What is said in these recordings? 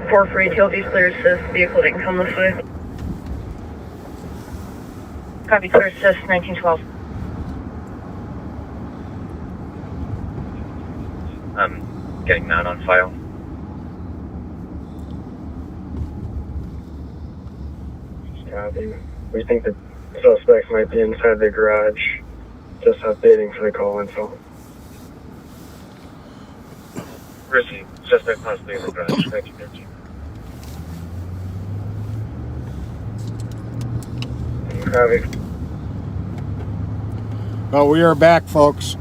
4 for ATLD, clear assist. Vehicle didn't come this way. Copy, clear assist, 1912. I'm getting that on file. Copy. We think the suspects might be inside the garage. Just updating for the call info. Ramsey, suspect possibly in the garage, 1913. Copy. Well, we are back, folks.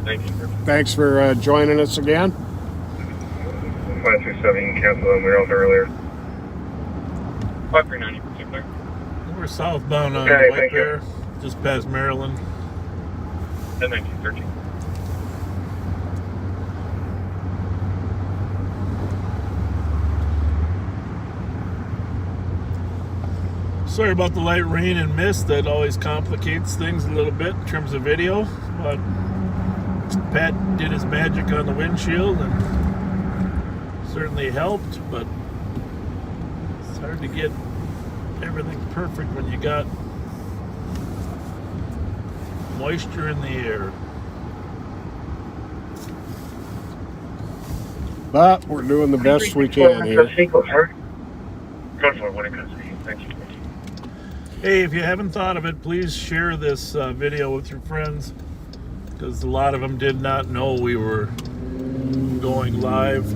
1913. Thanks for joining us again. 527, you can cancel them. We were out there earlier. 539, particular. We're southbound on Okay, White thank you. Bear, just past Maryland. 1913. Sorry about the light rain and mist. That always complicates things a little bit in terms of video. But Pat did his magic on the windshield and certainly helped. But it's hard to get everything perfect when you got moisture in the air. But we're doing the best we can here. Going for when it comes to you. Thank you. Hey, if you haven't thought of it, please share this video with your friends, because a lot of them did not know we were going live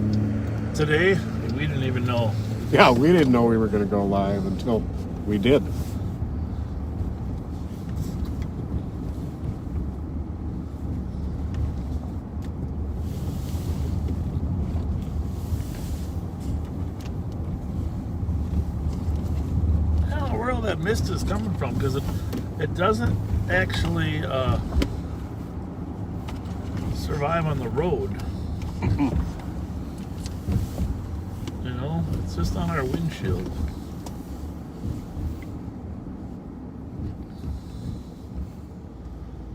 today. We didn't even know. Yeah, we didn't know we were going to go live until we did. I don't know where all that mist is coming from, because it doesn't actually survive on the road. You know, it's just on our windshield.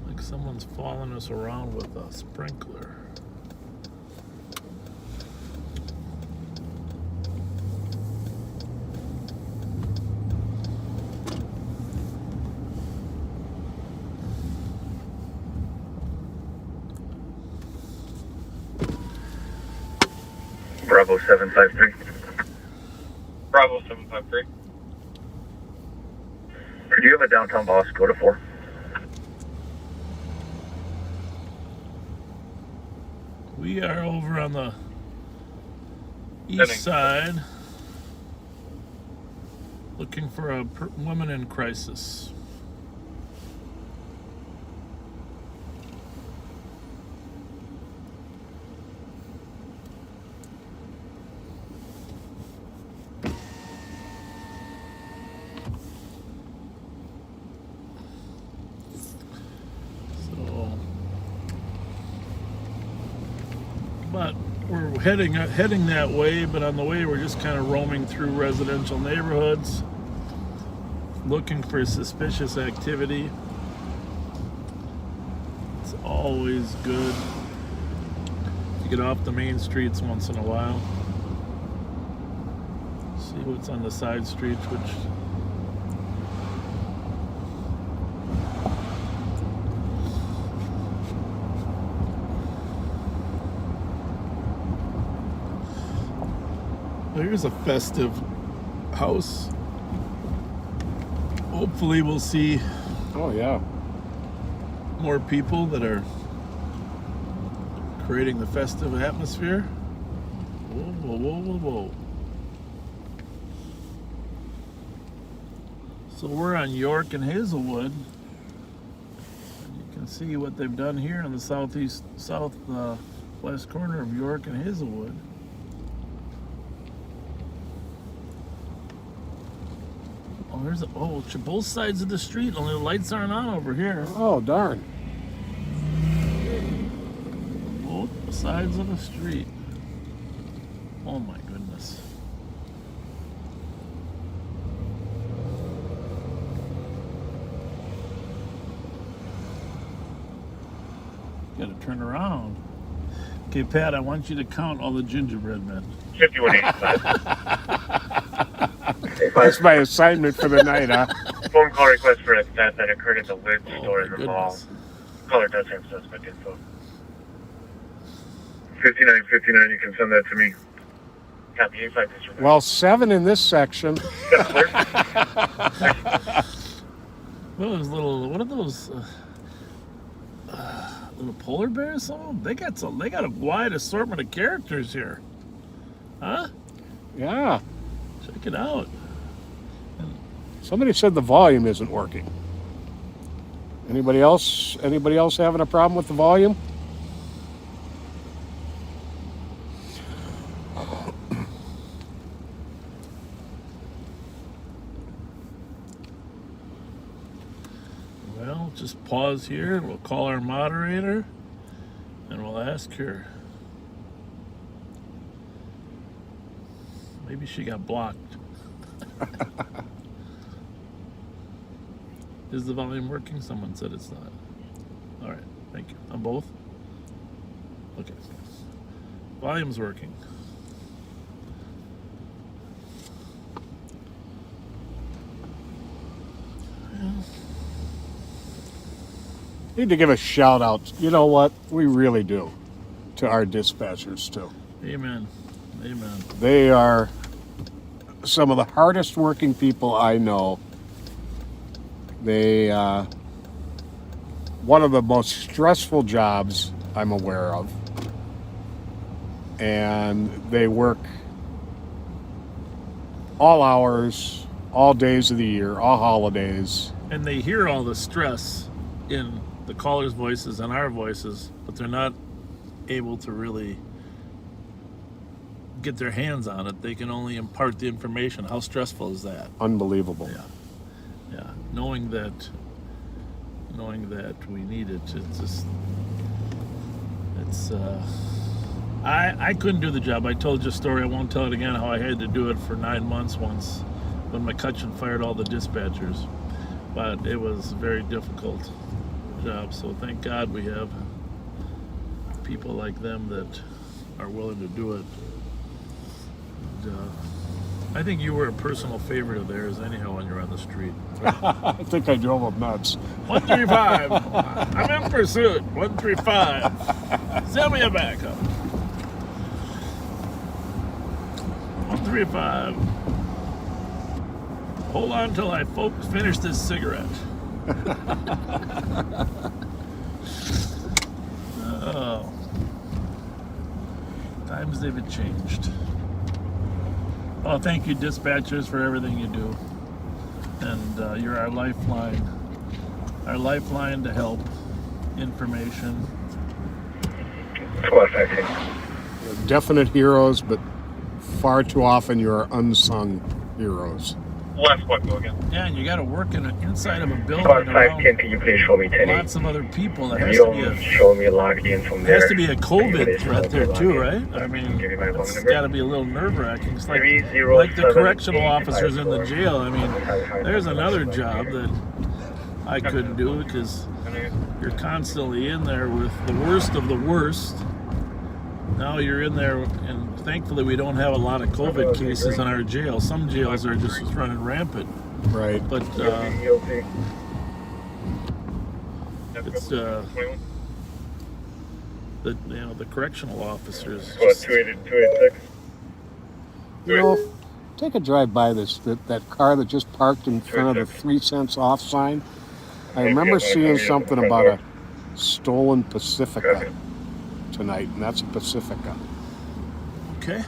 Like someone's following us around with a sprinkler. Bravo 753. Bravo 753. Could you have a downtown boss go to 4? We are over on the east side looking for a woman in crisis. But we're heading that way, but on the way we're just kind of roaming through residential neighborhoods looking for suspicious activity. It's always good to get off the main streets once in a while, see what's on the side streets, which here's a festive house. Hopefully we'll see Oh, yeah. more people that are creating the festive atmosphere. Whoa, whoa, whoa, whoa, whoa. So we're on York and Hazelwood. You can see what they've done here in the southwest corner of York and Hazelwood. Oh, both sides of the street, only the lights aren't on over here. Oh, darn. Both sides of the street. Oh my goodness. Gotta turn around. Okay, Pat, I want you to count all the gingerbread men. 5185. That's my assignment for the night, huh? Phone call request for a theft that occurred at the Lids Oh, store my in the mall. goodness. Caller does have suspect info. 5959, you can send that to me. Copy 85 disregard. Well, 7 in this section. What are those little? What are those? Little polar bears? Some of them? They got a wide assortment of characters here, huh? Yeah. Check it out. Somebody said the volume isn't working. Anybody else having a problem with the volume? Well, just pause here. We'll call our moderator, and we'll ask her. Maybe she got blocked. Is the volume working? Someone said it's not. All right, thank you. On both? Okay. Volume's working. Need to give a shout out. You know what? We really do. To our dispatchers, too. Amen. Amen. They are some of the hardest working people I know. They, one of the most stressful jobs I'm aware of. And they work all hours, all days of the year, all holidays. And they hear all the stress in the callers' voices and our voices, but they're not able to really get their hands on it. They can only impart the information. How stressful is that? Unbelievable. Yeah. Knowing that we need it, I couldn't do the job. I told you a story, I won't tell it again, how I had to do it for 9 months once when McCutcheon fired all the dispatchers. But it was a very difficult job, so thank God we have people like them that are willing to do it. And, I think you were a personal favorite of theirs anyhow when you're on the street. I think I drove them nuts. 135. I'm in pursuit. 135. Send me a backup. 135. Hold on till I finish this cigarette. Oh. Times they've changed. Oh, thank you, dispatchers, for everything you do. And you're our lifeline to help, information. Squad 15. Definite heroes, but far too often you're unsung heroes. Last squad, go again. Yeah, and you got to work inside of a building Squad around 510, can you please show me 10? lots of other people. There If has you to be don't show me logged in from there. has to be a COVID Please threat there log too, in. right? I mean, Give me my phone it's number. got to be a little nerve-wracking. It's like the 307 correctional officers in the jail. I mean, there's another job that I couldn't do because you're constantly in there with the worst of the worst. Now you're in there, and thankfully we don't have a lot of COVID cases in our jail. Some jails are just running rampant. Right. But it's the correctional officers. Squad 286. You know, take a drive by that car that just parked in front of the 3 cents off sign. I remember seeing something about a stolen Pacifica tonight, and that's a Pacifica. Okay.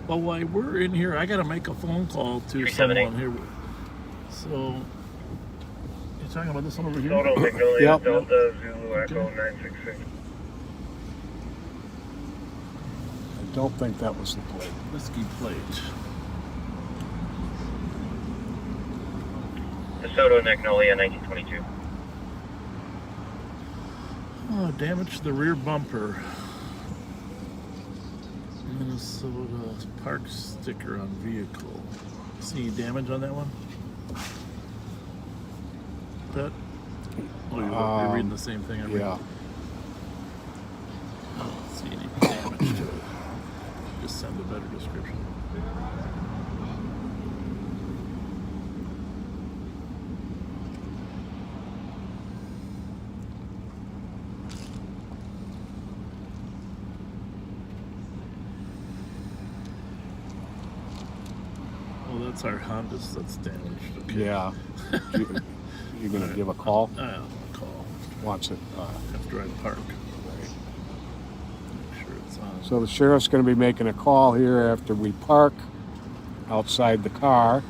Well, while we're in here, I got to make a phone call to someone here. So, you're talking about this one over here? Total Magnolia Yep. Delta Zulu Echo 966. I don't think that was the plate. Whiskey plate. DeSoto, Magnolia, 1922. Oh, damage to the rear bumper. Minnesota park sticker on vehicle. See any damage on that one? That? Oh, you're reading the same thing I'm reading. Yeah. I don't see any damage to it. Just send a better description. Oh, that's our Honda that's damaged. Okay. Yeah. You're going to give a call? I'll call Wants it. after I park. Make sure it's on. So the sheriff's going to be making a call here after we park outside the car.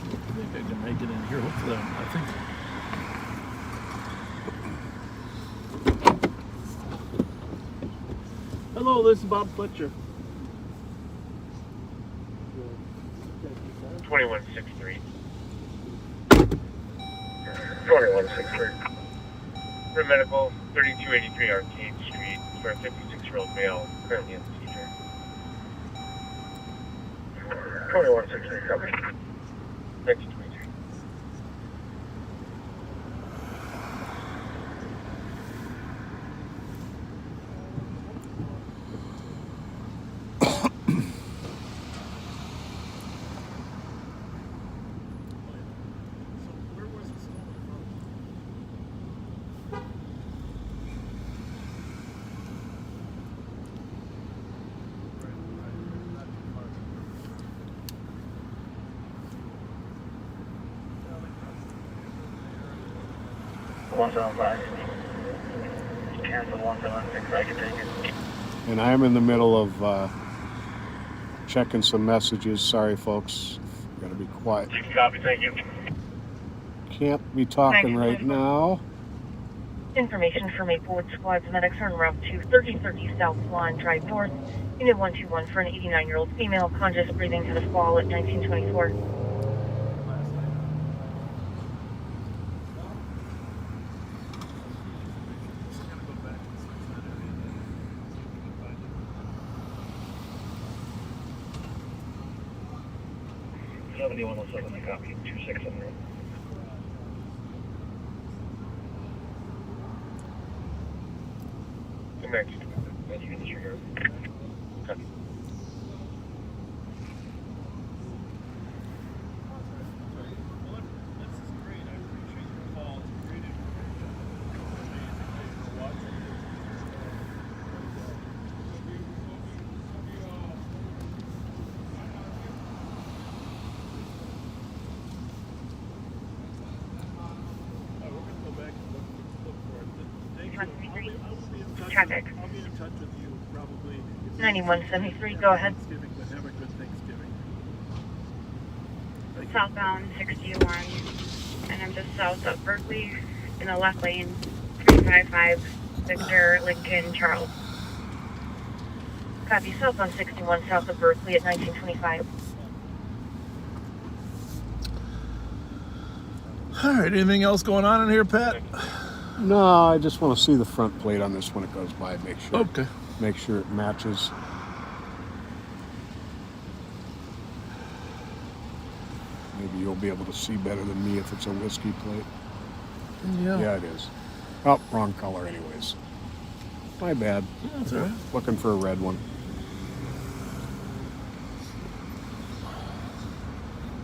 I think I can make it in here. Hopefully, I think. Hello, this is Bob Fletcher. 2163. 2163. For medical, 3283 Arcade Street for a 56-year-old male currently in seizure. 2163, copy. 1923. Cancel 176, I can take it. And I'm in the middle of checking some messages. Sorry, folks. Got to be quiet. Copy, thank you. Can't be talking right now. Information for Maplewood Squad's medics are en route to 3030 South Lawn Drive North. Unit 121 for an 89-year-old female, conscious breathing, had a fall at 1924. I copy 2600. Next, as you can disregard. Copy. Traffic. 9173, go ahead. Have a good Thanksgiving. Southbound 61, and I'm just south of Berkeley in the left lane, 355 Victor Lincoln Charles. Copy, southbound 61 south of Berkeley at 1925. All right, anything else going on in here, Pat? No, I just want to see the front plate on this when it goes by. Okay. Make sure it matches. Maybe you'll be able to see better than me if it's a whiskey plate. Yeah, it is. Oh, wrong color anyways. My bad. That's all right. Looking for a red one.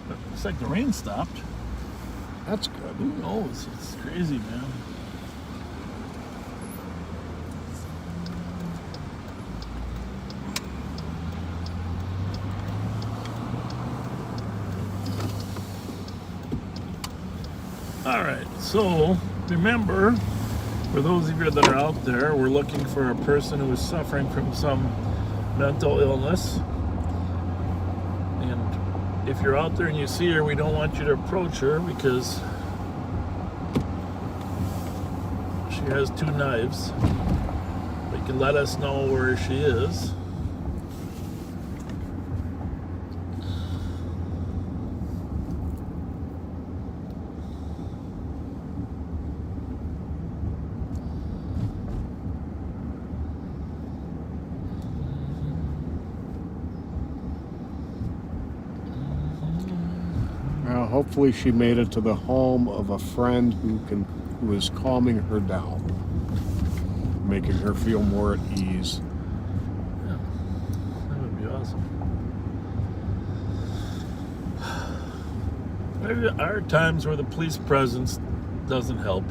Looks like the rain stopped. That's good. Who knows? It's crazy, man. All right, so remember, for those of you that are out there, we're looking for a person who is suffering from some mental illness. And if you're out there and you see her, we don't want you to approach her because she has 2 knives. But you can let us know where she is. hopefully she made it to the home of a friend who is calming her down, making her feel more at ease. Yeah, that would be awesome. There are times where the police presence doesn't help.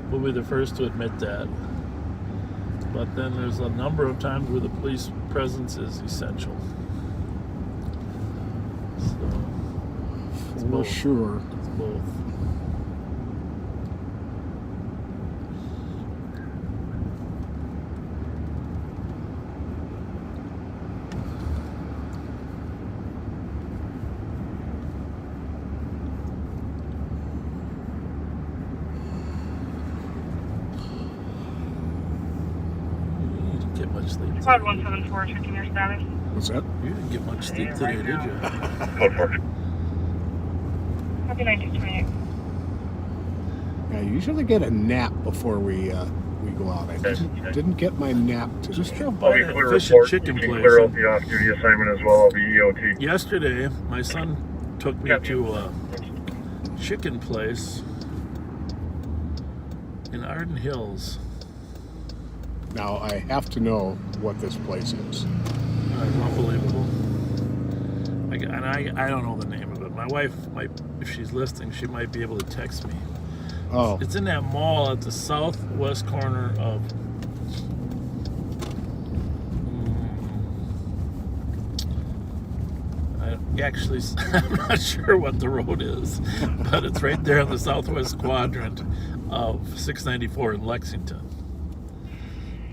We'll be the first to admit that. But then there's a number of times where the police presence is essential. So, it's For both. sure. It's both. You didn't get much sleep. Squad 174, checking your status. What's that? You didn't get much sleep today, did you? Code 4. Copy 1928. I usually get a nap before we go out. I didn't get my nap today. Just drove I'll by be that clear fish and report. chicken You can place. clear out the off-duty assignment as well. I'll be EOT. Yesterday, my son took me to a chicken place in Arden Hills. Now I have to know what this place is. It's unbelievable. I don't know the name of it. My wife might, if she's listening, she might be able to text me. Oh, It's in that mall at the southwest corner of. Actually, I'm not sure what the road is, but it's right there in the southwest quadrant of 694 in Lexington.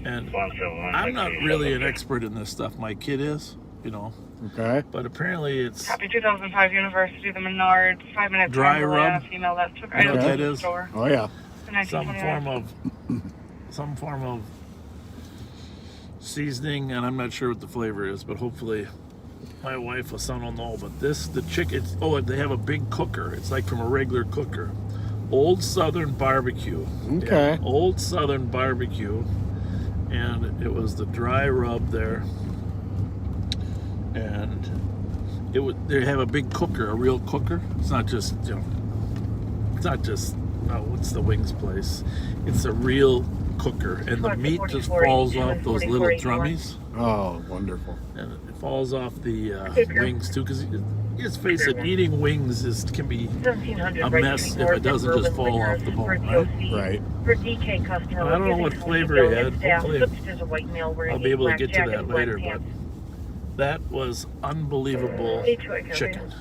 And I'm not really an expert in this stuff. My kid is, okay. but apparently it's Copy 2005 University, the Menards, 5 minutes Dry drive away on rub? a female that took You know what items that to the is? store. Oh yeah. The some 1929. form of seasoning, and I'm not sure what the flavor is, but hopefully my wife or son will know. But the chicken, they have a big cooker. It's like from a regular cooker. Old Southern Barbecue. Okay. Yeah, Old Southern Barbecue. And it was the dry rub there. And they have a big cooker, a real cooker. It's not just, what's the wings place? It's a real cooker, and the meat just falls off those little drummies, Oh, wonderful. and it falls off the wings too. Because let's face it, eating wings can be 1700 a right mess if before it doesn't Urban just fall Liquor off the for bone, right? DOC. Right. For DK customer, I don't know what flavor it had. Hopefully I'll be able to get to that later, but that was unbelievable chicken.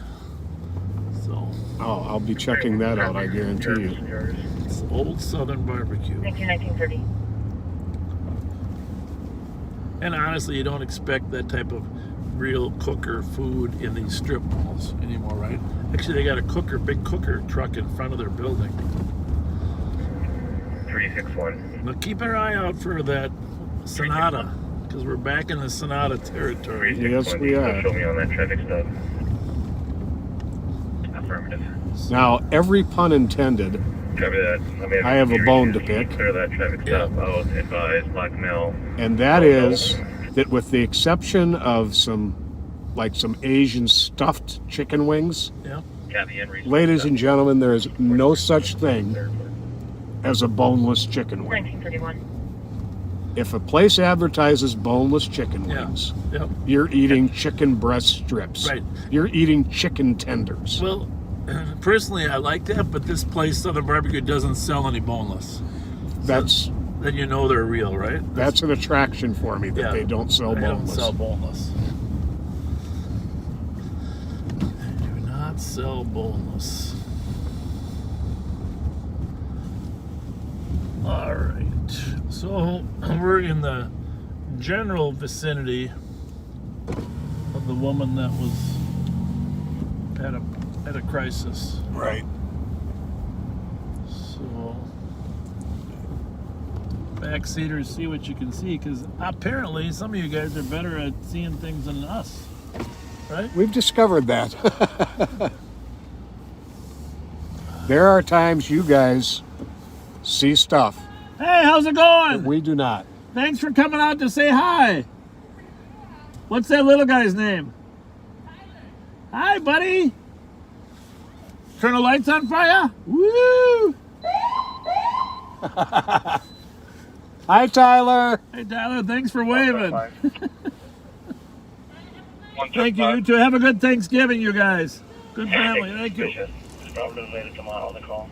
So Oh, I'll be checking that out, I guarantee you. it's Old Southern Barbecue. 1930. And honestly, you don't expect that type of real cooker food in these strip malls anymore, right? Actually, they got a big cooker truck in front of their building. 361. Now keep our eye out for that Sonata, because we're back in the Sonata territory. Yes, we are. Show me on that traffic stop. Affirmative. Now, every pun intended, Copy that. I have a bone to pick. Clear that traffic stop. I'll advise Blackmail. and that is that with the exception of some Asian stuffed chicken wings, Yeah. Copy and reach. ladies and gentlemen, there is no such thing as a boneless chicken wing. 1931. If a place advertises boneless chicken Yeah. wings, Yep. you're eating chicken breast strips. Right. You're eating chicken tenders. Well, personally, I like that, but this place, Southern Barbecue, doesn't sell any boneless. That's Then you know they're real, right? that's an attraction for me that Yeah. they don't sell They don't boneless. sell boneless. They do not sell boneless. All right. So we're in the general vicinity of the woman that was at a crisis. Right. So backseaters, see what you can see, because apparently some of you guys are better at seeing things than us, right? We've discovered that. There are times you guys see stuff Hey, how's it going? we do not. Thanks for coming out to say hi. What's that little guy's name? Hi, buddy. Turn the lights on for ya? Woo! Hi, Tyler. Hey, Tyler, thanks for waving. 175. Thank you. You two have a good Thanksgiving, you guys. Good family. Thank you. Probably later tomorrow on the call.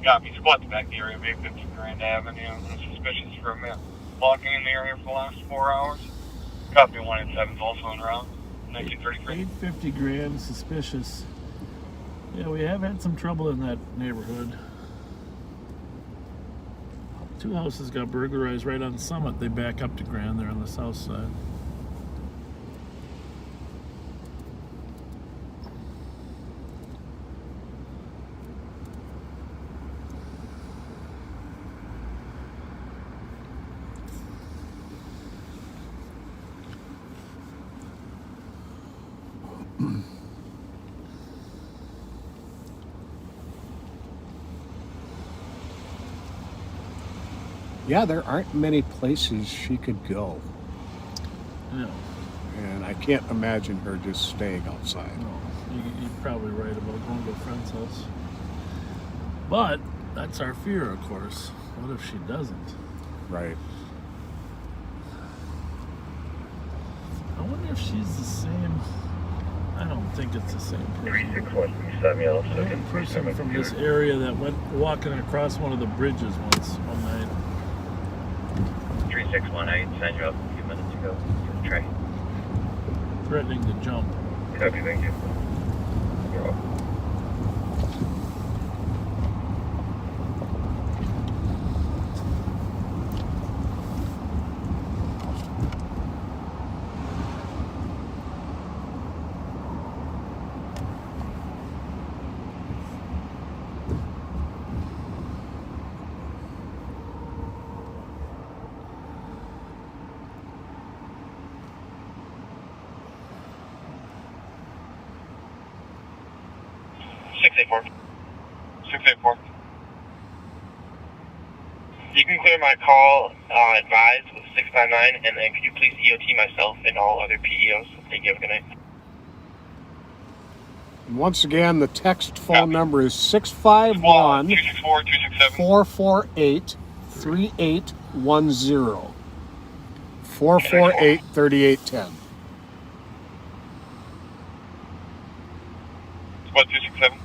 Copy. Squad's back in the area of 850 Grand Avenue. Suspicious for a man walking in the area for the last 4 hours. Copy 187 also en route. 1933. 850 grand, suspicious. Yeah, we have had some trouble in that neighborhood. 2 houses got burglarized right on Summit. They back up to Grand. They're on the south side. Yeah, there aren't many places she could go. No, And I can't imagine her just staying outside. no. You're probably right about going to a friend's house. But that's our fear, of course. What if she doesn't? Right. I wonder if she's the same. I don't think it's the same person. 36137, yellow, I had a person from this area that went walking across one of the bridges once one night. 3618, signed you up a few minutes ago to the tray. Threatening to jump. Copy, thank you. You're welcome. You can clear my call advised with 659, and then could you please EOT myself and all other PEOs? Thank you. Have a good night. And once again, the text phone number is 651 264 267. 448 3810. 448 3810. Squad 267.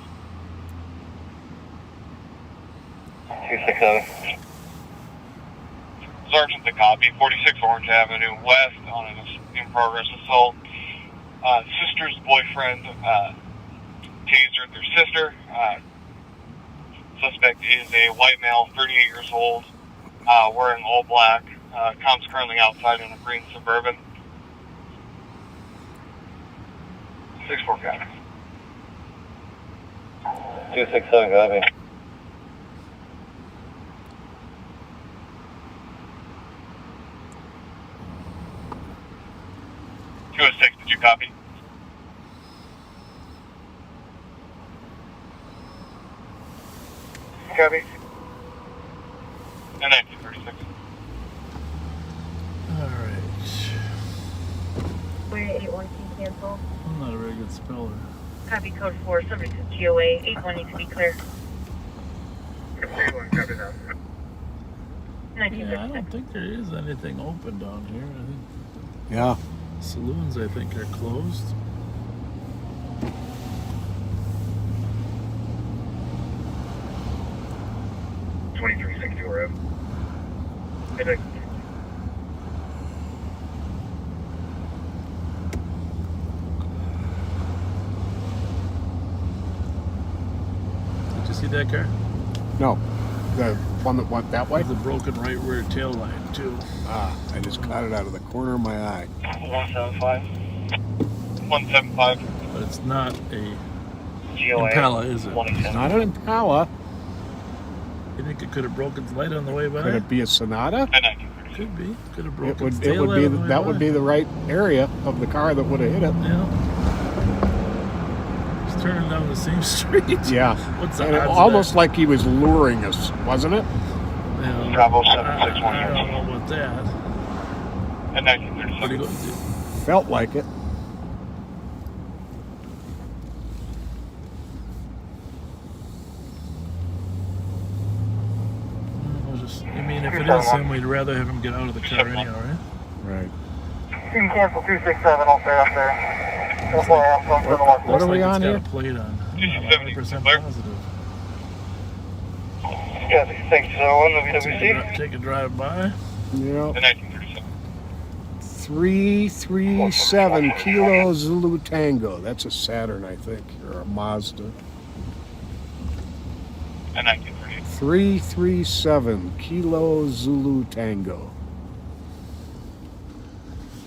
267. Sergeant to copy, 46 Orange Avenue West on an in-progress assault. Sister's boyfriend tasered their sister. Suspect is a white male, 38 years old, wearing all black. Com's currently outside in a green Suburban. 6-4 copy. 267, copy. Did you copy? Copy. And 1936. All right. Wait, 81 cancel. I'm not a very good speller. Copy code 4, subject is GOA. 81 needs to be clear. Copy that. Yeah, I 1936. don't think there is anything open down here. I think Yeah. saloons, I think, are closed. $23.64. Did you see that car? No. The one that went that way? The broken right rear tail light, too. Ah, I just caught it out of the corner of my eye. 175. 175. But it's not a GOA. Impala, is it? 187. Not an Impala. You think it could have broken its light on the way by? Could it be a Sonata? And 1936. Could be. Could have It broken would. its It tail would light be. on the way That by. would be the right area of the car that would have hit it. Yeah. He's turning down the same street. Yeah. What's the And it, odds of almost like he was luring us, wasn't it? that? Yeah. Bravo I 761 don't know about that. At 1937. What are you going to do? Felt like it. I mean, if it is him, we'd rather have him get out of the car anyhow, right? Right. You can cancel 267, I'll stay up there. What are we on it's here? got a plate on. 270, 100% clear. positive. Thanks, WWC. Take a drive by. Yep. At 1937. 337 Kilo Zulu Tango. That's a Saturn, I think, or a Mazda. At 1938. 337 Kilo Zulu Tango.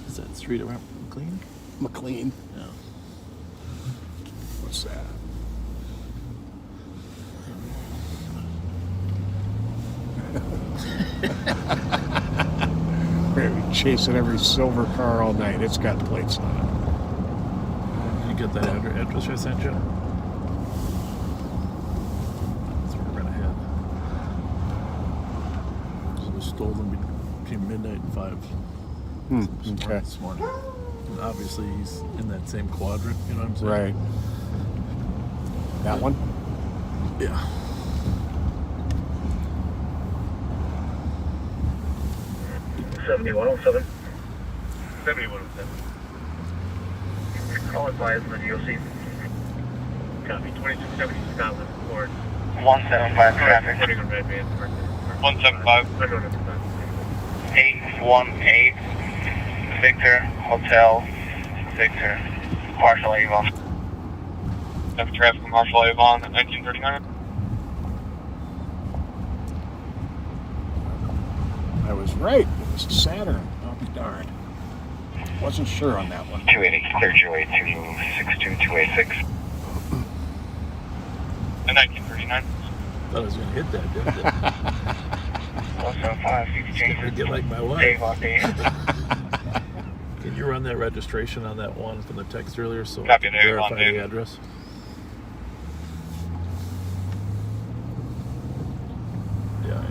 Is that street around McLean? McLean. No. What's that? We're gonna be chasing every silver car all night. It's got plates on it. Did you get that address I sent you? That's where we're gonna head. So it was stolen between midnight and 5. Okay. This morning. And obviously he's in that same quadrant, you know what I'm saying? Right. That one? Yeah. $7107. 7107. Call advised on the DOC. Copy. 2670 Scotland Ford. 175 traffic. 175. 818 Victor Hotel Victor Marshall Avon. Have traffic from Marshall Avon at 1939. I was right. It was a Saturn. I'll be darned. Wasn't sure on that one. 280, clear Joey to 62286. At 1939. Thought I was gonna hit that, didn't it? 175, 6 Gonna changes. get like my wife. Dave on Dave. Can you run that registration on that one from the text earlier so I Copy, can Dave, verify on Dave. the address? Yeah, I know.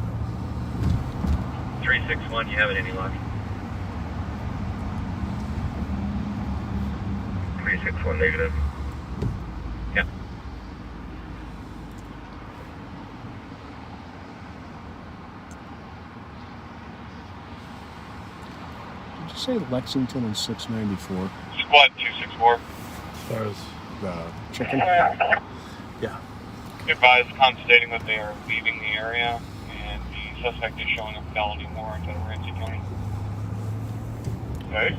361, you have it any luck? 361 negative. Yeah. Did you say Lexington and 694? Squad 264. As far as The chicken? yeah. Advised constating that they are leaving the area, and the suspect is showing a felony warrant out of Ramsey County. Okay.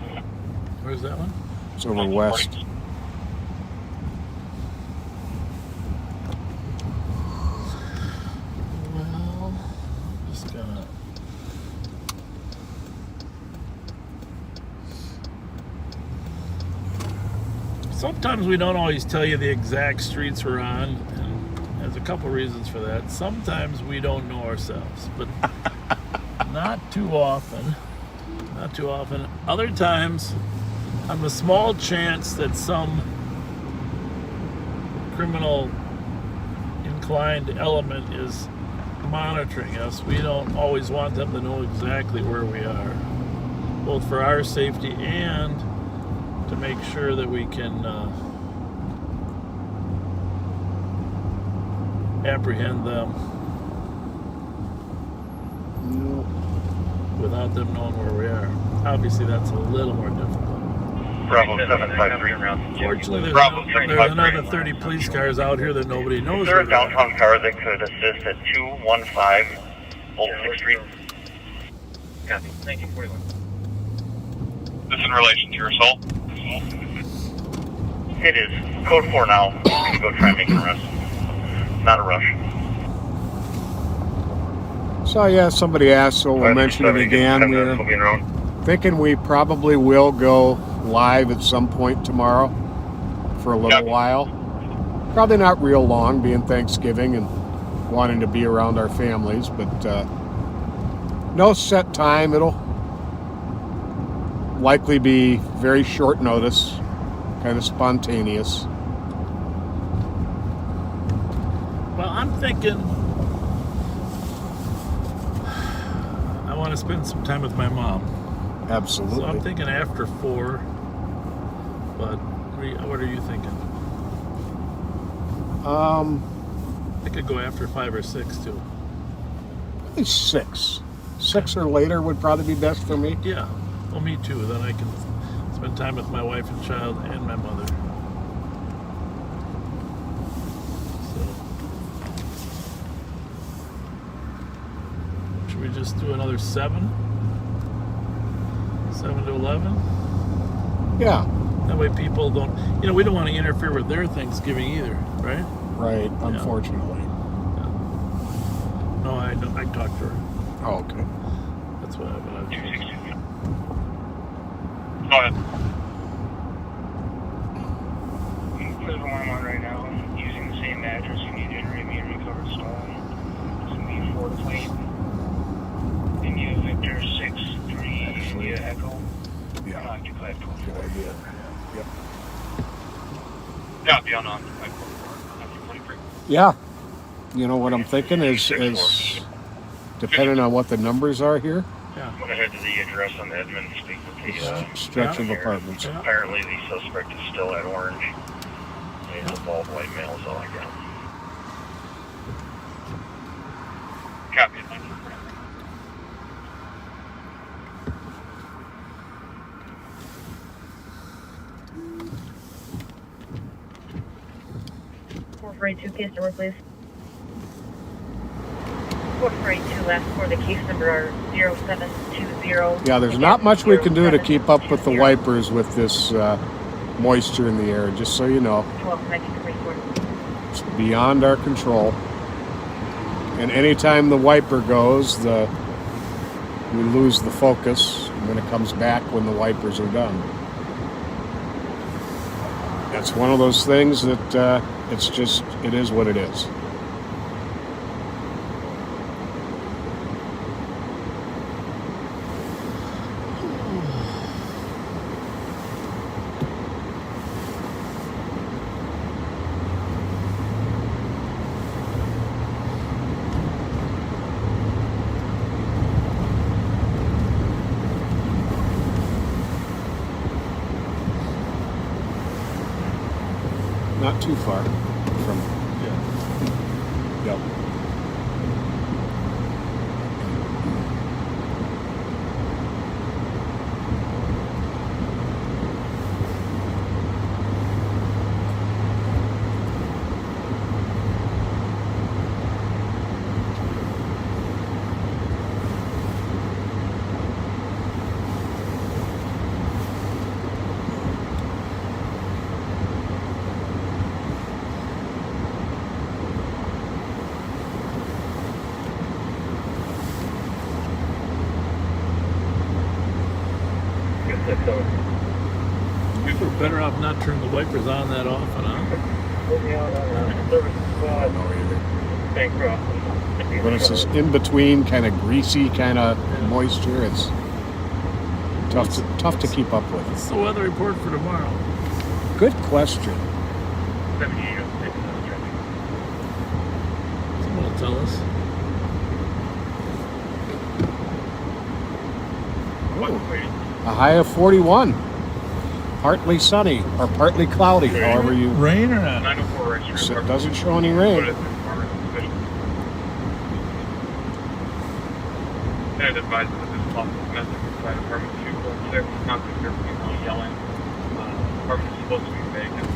Where's that one? It's over west. Well, just gonna. Sometimes we don't always tell you the exact streets we're on, and there's a couple reasons for that. Sometimes we don't know ourselves, but not too often. Not too often. Other times, on the small chance that some criminal inclined element is monitoring us, we don't always want them to know exactly where we are, both for our safety and to make sure that we can apprehend them without them knowing where we are. Obviously, that's a little more difficult. Bravo 753. Fortunately, there's, Bravo there's another 30 police cars out here that nobody knows. Is there where a they are. downtown car that could assist at 215 Old 6th Street? Copy. 1941. This in relation to your assault? It is. Code 4 now. You can go try and make an arrest. Not a rush. So yeah, somebody asked, so we'll mention it again. We're thinking we probably will go live at some point tomorrow for a little while. Probably not real long, being Thanksgiving and wanting to be around our families, but no set time. It'll likely be very short notice, kind of spontaneous. Well, I'm thinking I want to spend some time with my mom. Absolutely. So I'm thinking after 4. But what are you thinking? I could go after 5 or 6 too. I think 6. 6 or later would probably be best for me. Yeah. Well, me too. Then I can spend time with my wife and child and my mother. So, should we just do another 7? 7 to 11? Yeah. That way people don't, we don't want to interfere with their Thanksgiving either, right? Right. Unfortunately. No, I talked to her. Oh, okay. That's what I was doing. Go ahead. For the one I'm on right now, using the same address, you need to enter me a recovered stolen. It's going to be Ford Plate. India Victor 6-3 India Echo. Yeah. Unoccupied code. Good idea. Yep. Yeah, be unoccupied code 43. Yeah. You know what I'm thinking is depending on what the numbers are here, Yeah. Went ahead to the address on Edmund to speak with the stretch of apartments. Yeah. apparently the suspect is still at Orange. He's a bald white male is all I got. Copy. Thank you. 4482 case number, please. 4482 last for the case number are 0720. Yeah, there's not much we can do to keep up with the wipers with this moisture in the air, just so you know. 12-1924. It's beyond our control. And anytime the wiper goes, we lose the focus, and then it comes back when the wipers are done. That's one of those things that it is what it is. Not too far from. Yep. We're better off not turning the wipers on that often, huh? But it's this in between kind of greasy kind of moisture. It's tough to keep up with. What's the weather report for tomorrow? Good question. Someone will tell us. A high of 41. Partly sunny or partly cloudy, however you. Rain or not? 904 right So it doesn't show any rain. And advise that this is possible domestic inside apartment 246. Contact your female yelling. Apartment is supposed to be vacant.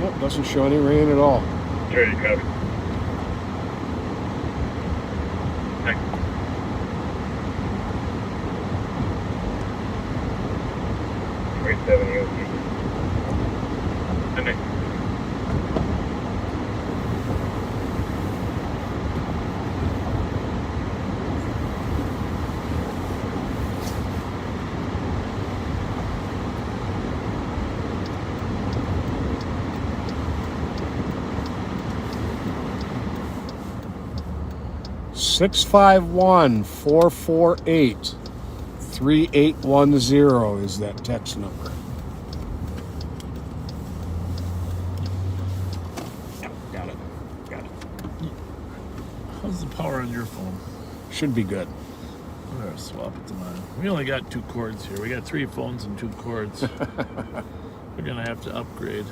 Yep, doesn't show any rain at all. Ready, copy. Thanks. Wait, 70 OT. The next. Six 651-448-3810 is that text number. Yep, got it. How's the power on your phone? Should be good. We better swap it to mine. We only got 2 cords here. We got 3 phones and 2 cords. We're gonna have to upgrade.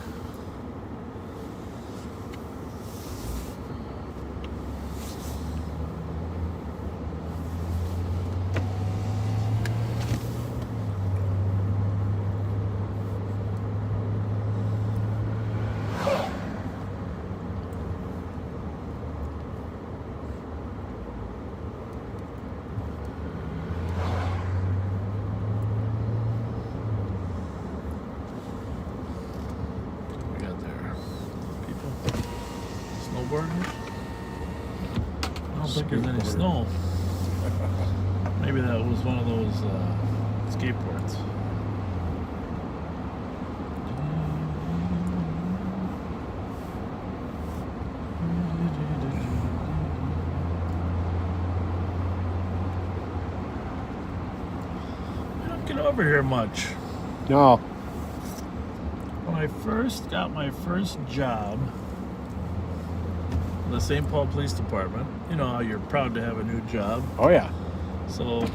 I don't think there's any snow. Maybe that was one of those skateboards. I don't get over here much. No. When I first got my first job, the St. Paul Police Department. You know how you're proud to have a new job. Oh yeah. So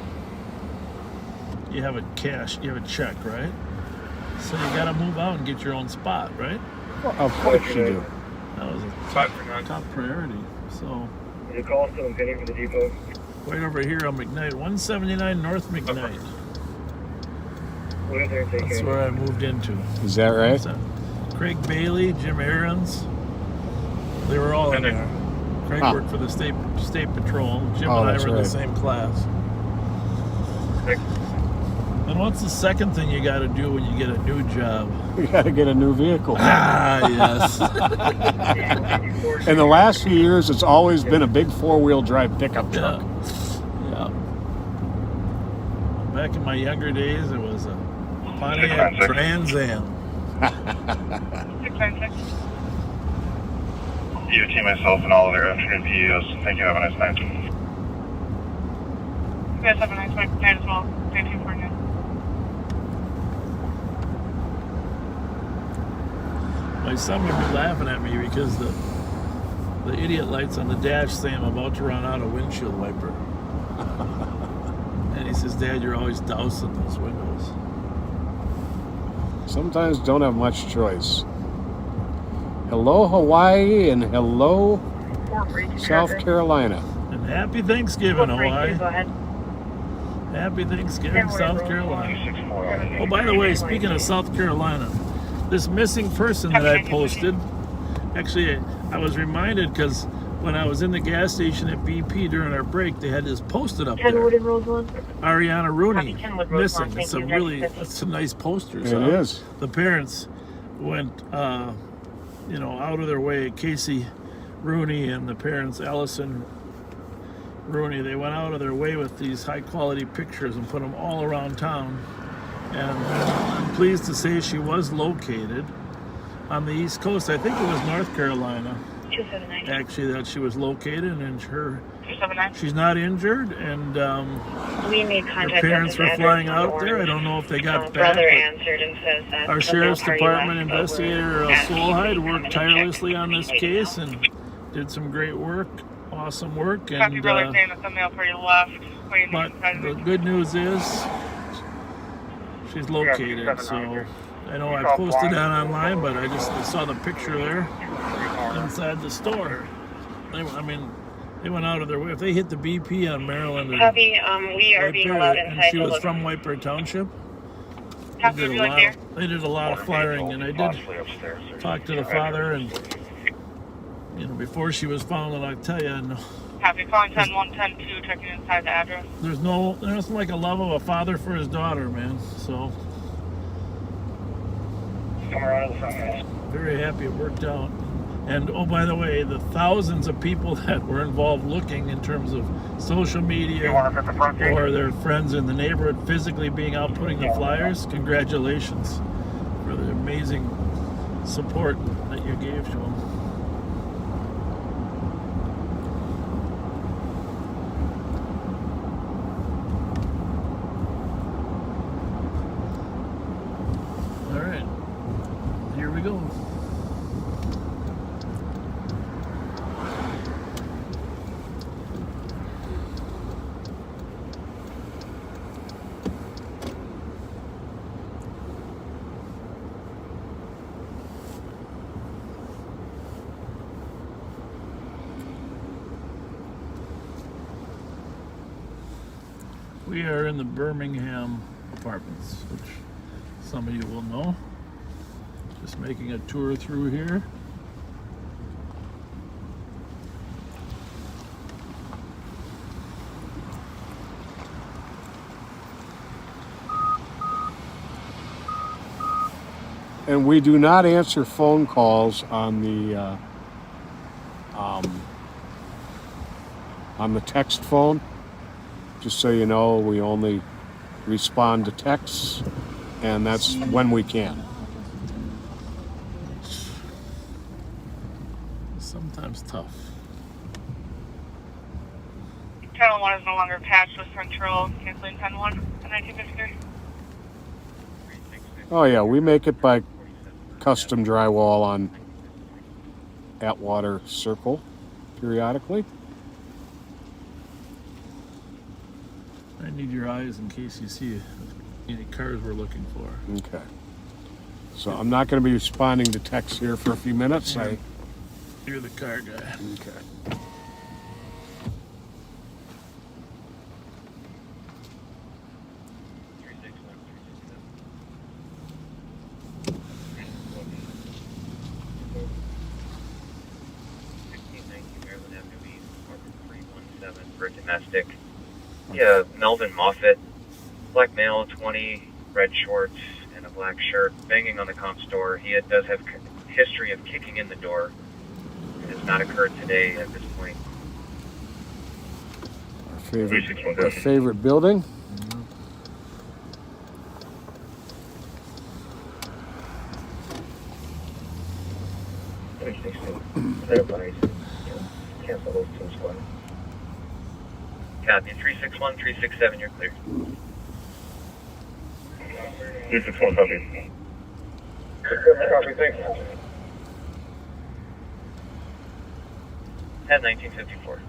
you have a check, right? So you got to move out and get your own spot, right? Well, of course you do. That was a top priority. So Is the call still pending for the depot? right over here on McKnight, 179 North McKnight. That's where I moved into. Is that right? So, Craig Bailey, Jim Aarons. They were all in there. Craig worked for the state patrol. Jim and I were in the same class. And what's the second thing you got to do when you get a new job? You got to get a new vehicle. Ah, yes. In the last few years, it's always been a big 4-wheel drive pickup truck. Yeah. Back in my younger days, it was a Pontiac Trans Am. 696. EOT, myself, and all other afternoon PEOs. Thank you. Have a nice night. You guys have a nice night as well. Thank you for now. My son would be laughing at me because the idiot lights on the dash say I'm about to run out of windshield wiper. And he says, Dad, you're always dousing those windows. Sometimes don't have much choice. Hello, Hawaii, and hello, South Carolina. And happy Thanksgiving, Hawaii. Go ahead. Happy Thanksgiving, South Carolina. Oh, by the way, speaking of South Carolina, this missing person that I posted, actually, I was reminded because when I was in the gas station at BP during our break, they had this posted up there. Kenwood and Roseland. Ariana Rooney Kenwood, missing. Roseland. It's a Thank you. really, Next 50. that's some nice posters. It is. The parents went, out of their way. Casey Rooney and the parents, Allison Rooney, they went out of their way with these high quality pictures and put them all around town. And I'm pleased to say she was located on the East Coast. I think it was North Carolina. 279. Actually, that she was located, and 279. she's not injured, and We made her contact. parents were flying out there. I don't know if they got back. Brother but answered and says that our the sheriff's party department left investigator, over at Solheim, coming worked to check tirelessly on this if he case needed and did some great work, awesome work. Copy, And brother, saying that the mail party left. Waiting but inside the of it. good news is she's located. So I know I posted that online, but I saw the picture there inside the store. They went out of their way. If they hit the BP on Maryland, and Copy, we are being allowed and inside she to was look. from Whitebear Township. Copy, would you like there? They did a lot of firing, and I did talk to the father, and before she was found, and I tell you, no, Copy, calling 10110-2, checking inside the address. there's nothing like a love of a father for his daughter, man. So Come around to the front. very happy it worked out. And oh, by the way, the thousands of people that were involved looking in terms of social media You want us at the front gate? or their friends in the neighborhood physically being out putting the flyers, congratulations for the amazing support that you gave to them. All right, here we go. We are in the Birmingham apartments, which some of you will know. Just making a tour through here. And we do not answer phone calls on the text phone. Just so you know, we only respond to texts, and that's when we can. Sometimes tough. Channel 1 is no longer patched with Central, canceling 10-1 and 1953. Oh yeah, we make it by custom drywall on Atwater Circle periodically. I need your eyes in case you see any cars we're looking for. Okay. So I'm not going to be responding to texts here for a few minutes. You're the car guy. Okay. For domestic. Yeah, Melvin Moffat, black male, 20, red shorts, and a black shirt, banging on the comps door. He does have history of kicking in the door. It has not occurred today at this point. Our favorite building. Cancel those two squad. Copy. 361, 367, you're clear. 361, copy. Copy, thanks. 1954.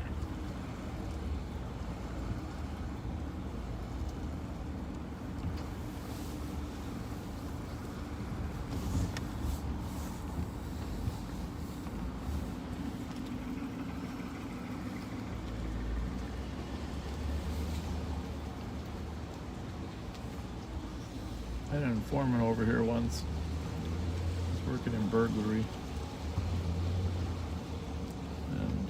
I had an informant over here once. He was working in burglary. And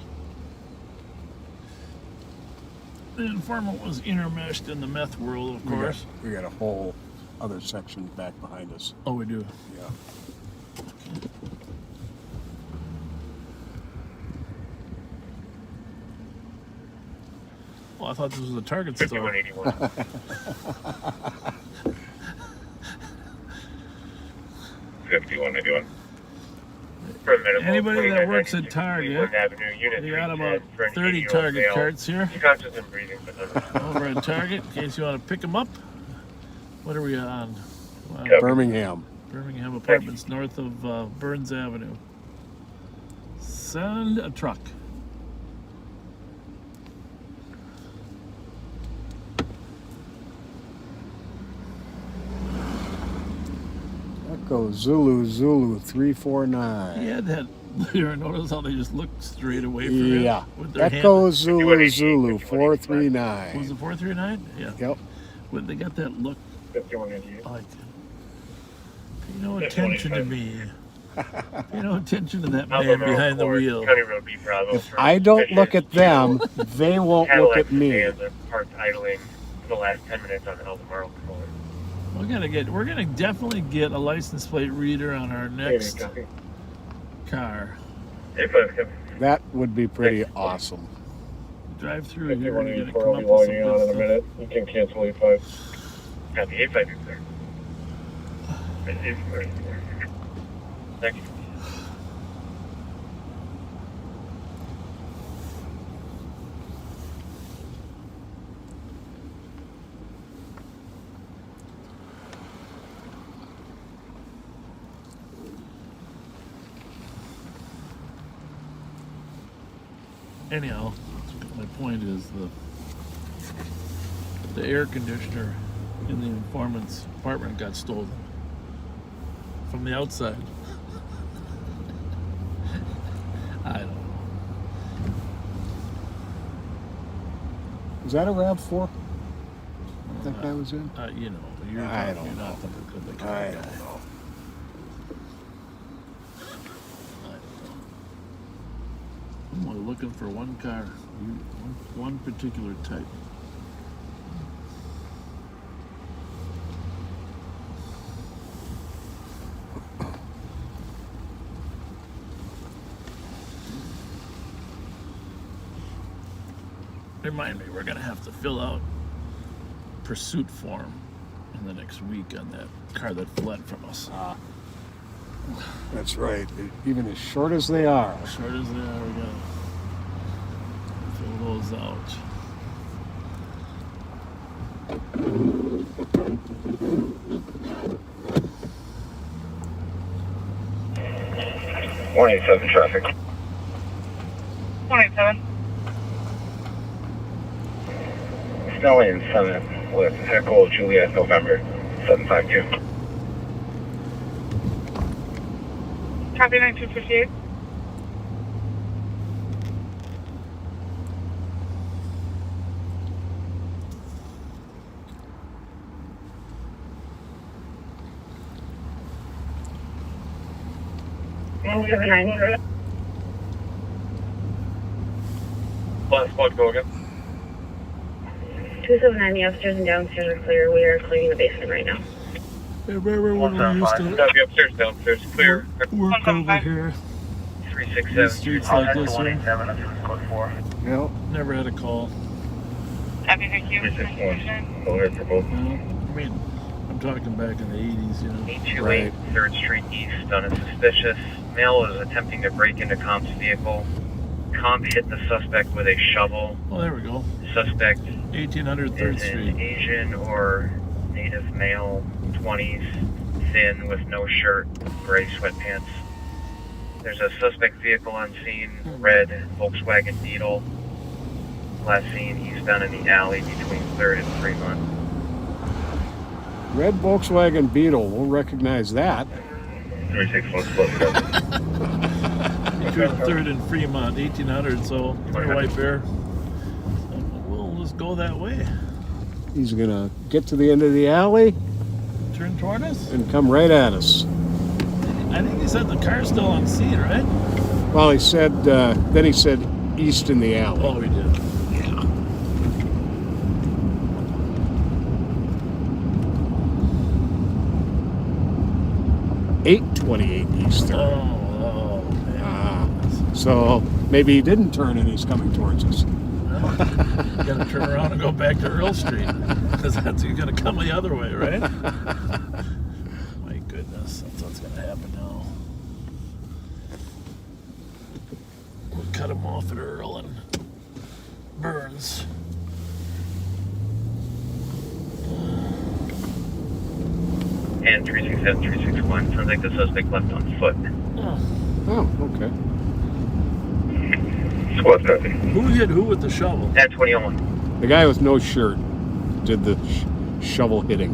the informant was intermeshed in the meth world, of course. We got a whole other section back behind us. Oh, we do? Yeah. Well, I thought this was a Target store. 5181. 5181. Anybody that works at Target, they got about 30 Target carts here over at Target, in case you want to pick them up. What are we on? Birmingham. Birmingham Apartments, north of Burns Avenue. Send a truck. Echo Zulu 349. He had that. You ever notice how they just look straight away from him? Yeah. With their Echo hand? Zulu Was 439. it 439? Yeah. Yep. When they got that look, 5188. like, pay no attention to me. Pay no attention to that man behind the wheel. County Road B Bravo. If I don't look at them, they won't look at me. Parked idling for the last 10 minutes on the Albemarle controller. We're gonna definitely get a license plate reader on our next car. That would be pretty awesome. Drive through here and you're gonna come up with some good stuff. Minute. You can cancel 85. Copy, 85 is there. 85 is there. Thank you. Anyhow, my point is the air conditioner in the informant's apartment got stolen from the outside. I don't know. Is that a RAV4? that guy was in? You know, you're I not, don't you're know. not the car I guy. don't know. I'm only looking for one car, one particular type. Remind me, we're gonna have to fill out pursuit form in the next week on that car that fled from us. That's right. Even as short as they are. Short as they are, we gotta fill those out. $187 traffic. 187. Stallion 7 with Echo Juliet November 752. Copy 1958. Last squad, go again. 279, the upstairs and downstairs are clear. We are cleaning the basement right now. Hey, remember when we used to Copy upstairs, downstairs, clear. work over here? 367. These streets like this here? 187, that's code 4. Yep. Never had a call. Copy 52. 361. Go ahead for both. You know? I mean, I'm talking back in the 80s, you know. 828 3rd Street East on a suspicious. Male was attempting to break into Comp's vehicle. Comp hit the suspect with a shovel. Oh, there we go. Suspect 1800 3rd is Street. an Asian or native male, 20s, thin with no shirt, gray sweatpants. There's a suspect vehicle on scene, red Volkswagen Beetle. Last seen eastbound in the alley between 3rd and Fremont. Red Volkswagen Beetle. We'll recognize that. 361. Between 3rd and Fremont, 1800, so give me a white bear. We'll just go that way. He's going to get to the end of the alley Turn toward us? and come right at us. I think he said the car's still on scene, right? Well, he said, then he said east in the alley. Oh, we did. Yeah. $8.28 Eastern. Oh, man. So maybe he didn't turn and he's coming towards us. Well, you gotta turn around and go back to Earl Street. Because he's gonna come the other way, right? My goodness, that's what's gonna happen now. We'll cut him off at Earl and Burns. And 367, 361. Sounds like the suspect left on foot. Oh, Oh, okay. Squad copy. who hit who with the shovel? At 2001. The guy with no shirt did the shovel hitting.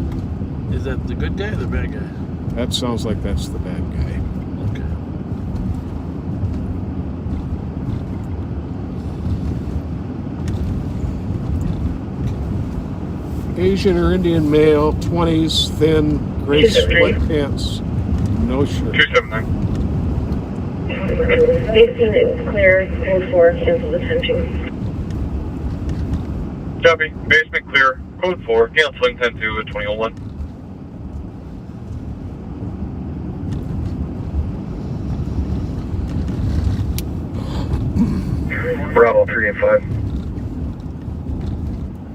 Is that the good guy or the bad guy? That sounds like that's the bad guy. Okay. Asian or Indian male, 20s, thin, gray sweatpants, no shirt. 279. Basement is clear. Code 4, cancel the 10-2. Copy. Basement clear. Code 4. Canceling 10-2 at 2001. Bravo 385.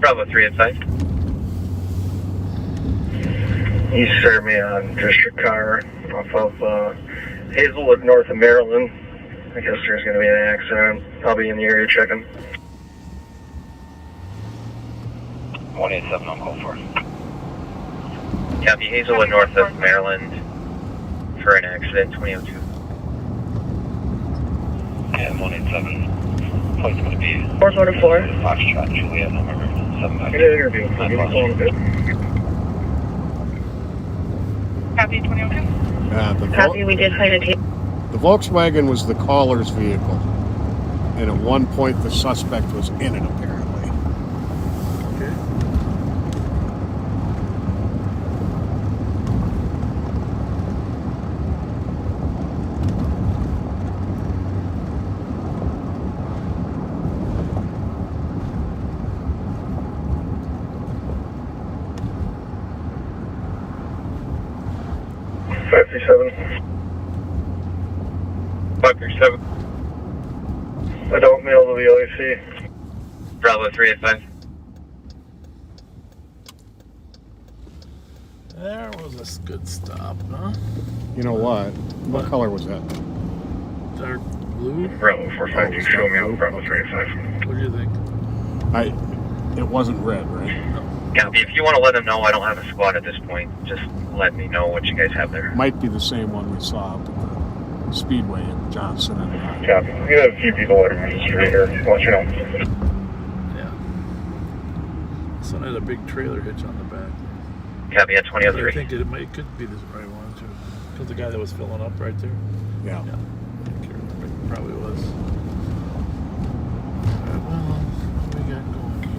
Bravo 3 inside. You served me on district car off of Hazelwood, north of Maryland. I guess there's going to be an accident. I'll be in the area checking. 187 on call 4. Copy. Hazelwood, north of Maryland for an accident, 2002. And 187. Place going to be 444. Foxtrot, Juliet, November 752. Good interview. Copy 2002. Copy, we did find a tape. The Volkswagen was the caller's vehicle, and at one point the suspect was in it apparently. Okay. 537. 537. Adult male to the LAC. Bravo 385. There was a good stop, huh? You know what? What color was that? Dark blue? Bravo 452, show me out Bravo Okay. 385. What do you think? It wasn't red, right? No. Copy. If you want to let them know I don't have a squad at this point, just let me know what you guys have there. Might be the same one we saw up at the Speedway in Johnson and Copy. We have a few people that are registered here. I'll let you know. Yeah. This one had a big trailer hitch on the back. Copy at I 2003. think it could be the right one, too. Because the guy that was filling up right there. yeah. Yeah. I can't remember. It probably was. Alright, well, what do we got going here?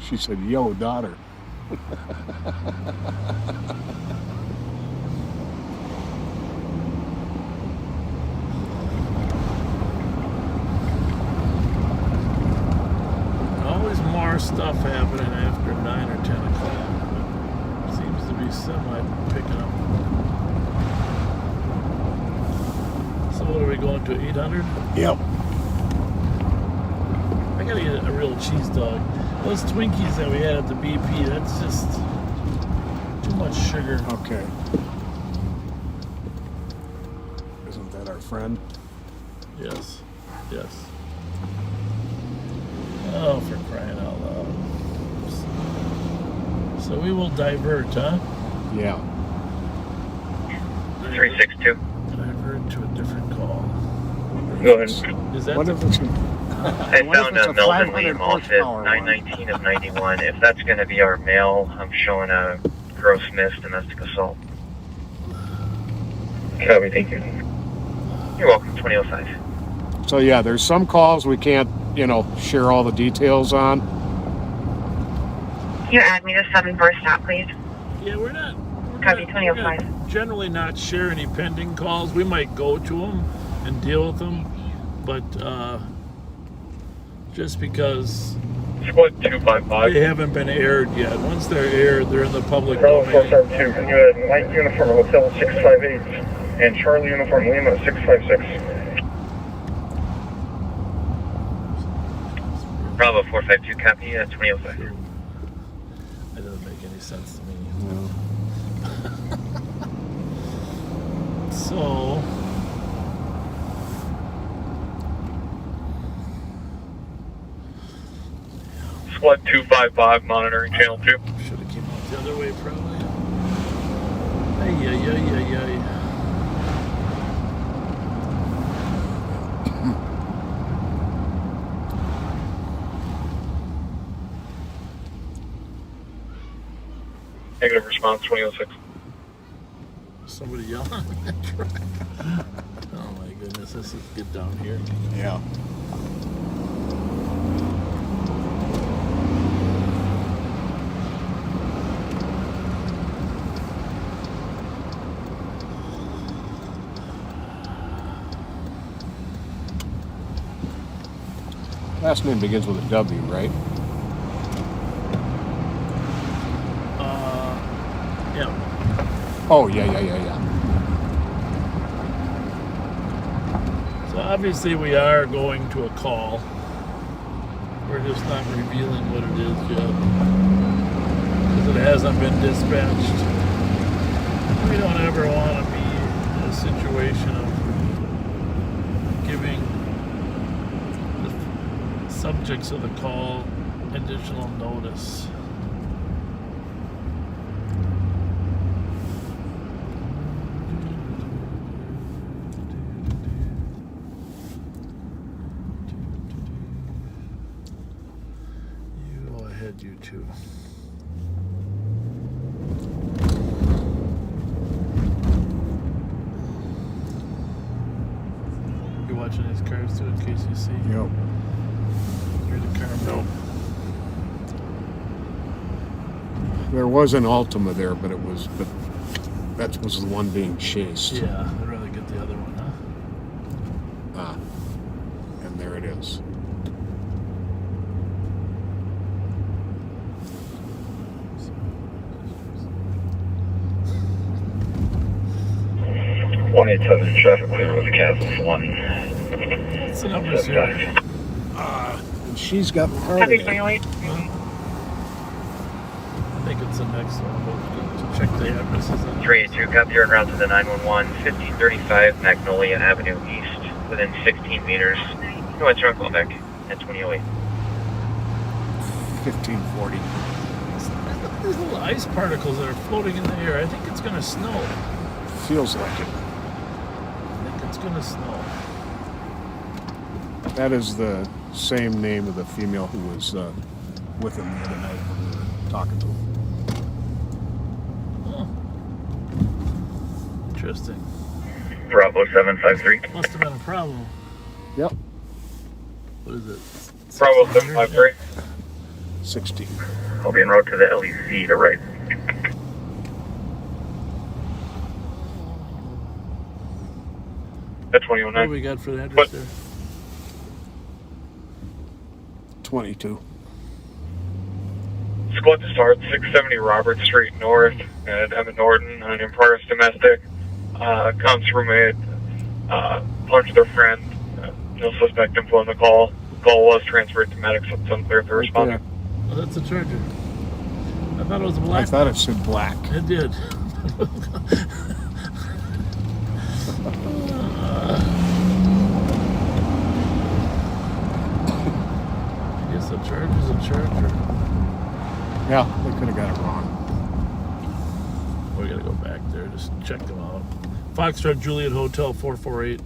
She said, "Yo, daughter." Always more stuff happening after 9 or 10 o'clock. But seems to be semi picking up. So what are we going to, 800? Yep. I gotta get a real cheese dog. Those Twinkies that we had at the BP, that's just too much sugar. Okay. Isn't that our friend? Yes. Yes. Oh, for crying out loud. So we will divert, huh? Yeah. 362. Divert to a different call. Go ahead. Is that What the... if it's I what if found it's a a Melvin 500 Lee Moffett, horsepower one? 919 of 91. If that's going to be our male, I'm showing a gross miss domestic assault. Copy, thank you. You're welcome, 2005. So yeah, there's some calls we can't, share all the details on. Can you add me to 7 for a stop, please? Yeah, we're not... Copy, we're 2005. gonna generally not share any pending calls. We might go to them and deal with them, but just because Squad 255. they haven't been aired yet. Once they're aired, they're in the public Bravo domain. 472. Can you add Light Uniform Hotel 658 and Charlie Uniform Lima 656? Bravo 452, copy at 2005. That doesn't make any sense to me. So, Squad 255, monitoring channel 2. should have came out the other way probably. Ay, ay, ay, ay, ay. Negative response, 2006. Somebody yelling at that truck. Oh my goodness, let's just get down here. Yeah. Last name begins with a W, right? Yeah. Oh, yeah. So obviously we are going to a call. We're just not revealing what it is yet. Because it hasn't been dispatched. We don't ever want to be in a situation of giving the subjects of the call additional notice. You go ahead, you two. You're watching these cars too, in case you see Yep. through the car. Nope. There was an Altima there, but that was the one being chased. Yeah, I'd rather get the other one, huh? And there it is. 187, traffic clear with Cavs 1. What's the numbers here? And she's got the car Copy, today. 28. I think it's the next one. We'll check the addresses on 382, copy, you're en route to the 911, 1535 Magnolia Avenue East, within 16 meters. You want to turn back at 2008. 1540. these little ice particles that are floating in the air. I think it's going to snow. Feels like it. I think it's going to snow. That is the same name of the female who was with him the other night when we were talking to him. Oh. Interesting. Bravo 753. Must have been a problem. Yep. What is it? Bravo 1600? 753. 16. I'll be en route to the LEC to right. At What do 2009. we got for the address What? there? 22. Squad to start, 670 Robert Street North, and Emma Norton, an impressed domestic. Comms roommate punched their friend. No suspect info on the call. Call was transferred to medics. It's unclear if they Right responded. there. Oh, that's a Charger. I thought it was a I black. thought it said black. It did. I guess a Charger's a Charger. Yeah, they could have got it wrong. We gotta go back there, just check them out. Foxtrot Juliet Hotel 448.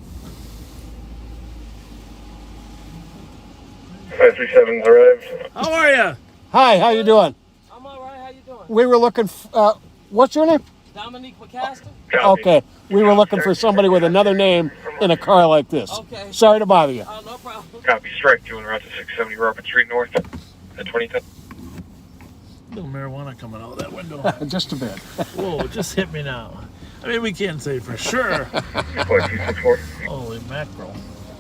537's arrived. How are you? Hi, how you doing? I'm all right. How you doing? We were looking. What's your name? Dominique McCaster? Okay, we were looking for somebody with another name in a car like this. Okay. Sorry to bother you. Oh, no problem. Copy, strike 2 en route to 670 Robert Street North at 2010. Little marijuana coming out that window. Just a bit. Whoa, it just hit me now. I mean, we can't say for sure. 264. Holy mackerel.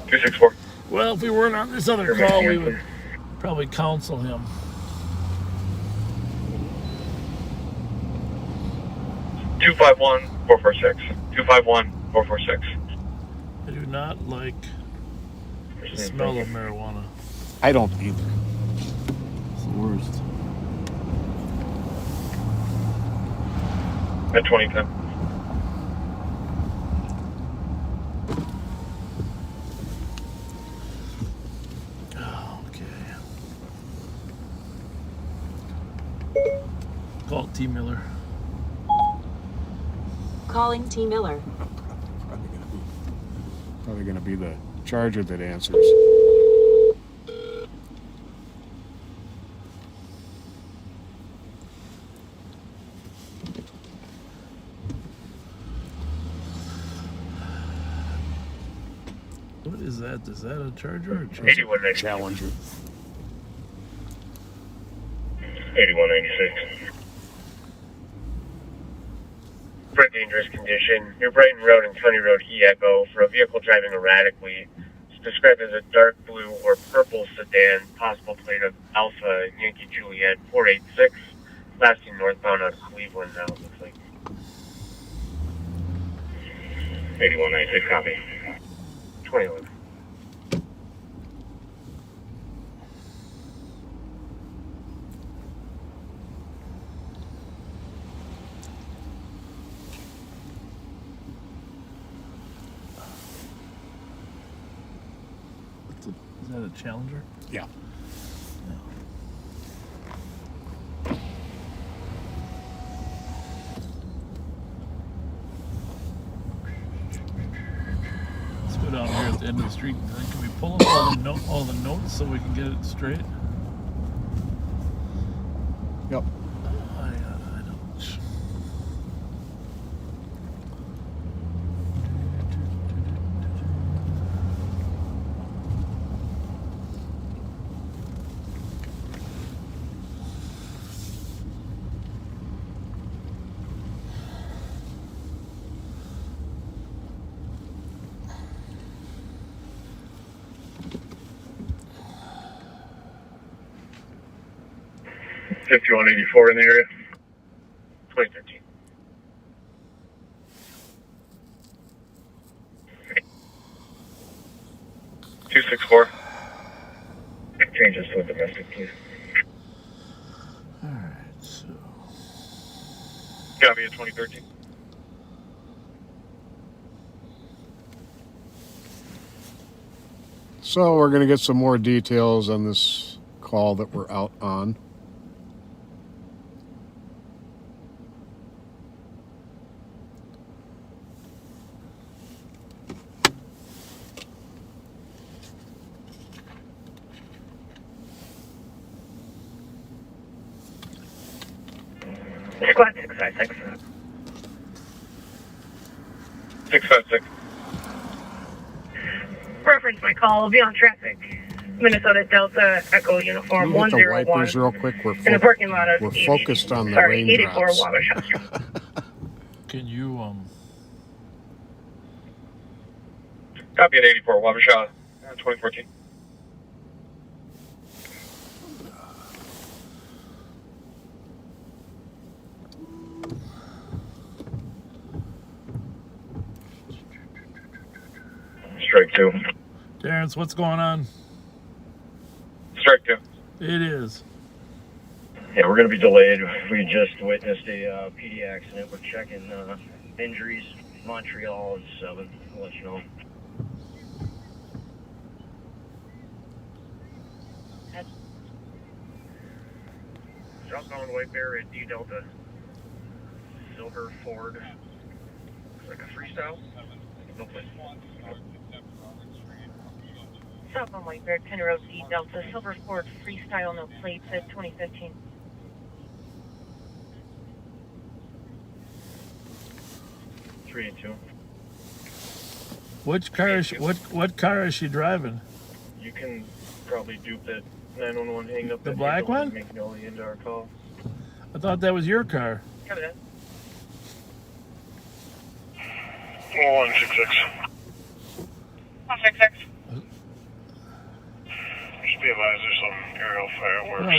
264. Well, if we weren't on this other call, we would probably counsel him. 251-446. 251-446. I do not like the smell of marijuana. I don't either. It's the worst. At 2010. Okay. Call T. Miller. Calling T. Miller. Probably gonna be the Charger that answers. What is that? Is that a Charger or a Charger? 8196. Challenger. 8196. For dangerous condition, New Brighton Road and County Road E-Echo for a vehicle driving erratically. It's described as a dark blue or purple sedan, possible plate of Alpha Yankee Juliet 486, lasting northbound out of Cleveland now, it looks like. 8196, copy. 21. Is that a Challenger? Yeah. Let's go down here at the end of the street. Can we pull up all the notes so we can get it straight? Yep. I don't. $5184 in the area. 2013. 264. Changes to a domestic, please. All right, so Copy at 2013. So we're going to get some more details on this call that we're out on. Squad 656. 656. Reference my call. I'll be on traffic. Minnesota Delta Echo Uniform Can you hit the 101. wipers real quick? In the parking lot of we're focused on the 84 raindrops. Wabasha. can you Copy at 84 Wabasha, 2014. Strike 2. Terrence, what's going on? Strike 2. It is. Yeah, we're going to be delayed. We just witnessed a PD accident. We're checking injuries. Montreal is 7. I'll let you know. Southbound White Bear at D Delta. Silver Ford. Looks like a freestyle. No place. Southbound White Bear, 10 Road D Delta, Silver Ford Freestyle, no plates at 2015. Three and 2. Which car is what car is she driving? You can probably dupe that 911 hang up. The that black handle and one? Make no into our call. I thought that was your car. Cover that. 166. 166. Just be advised there's some aerial fireworks. No,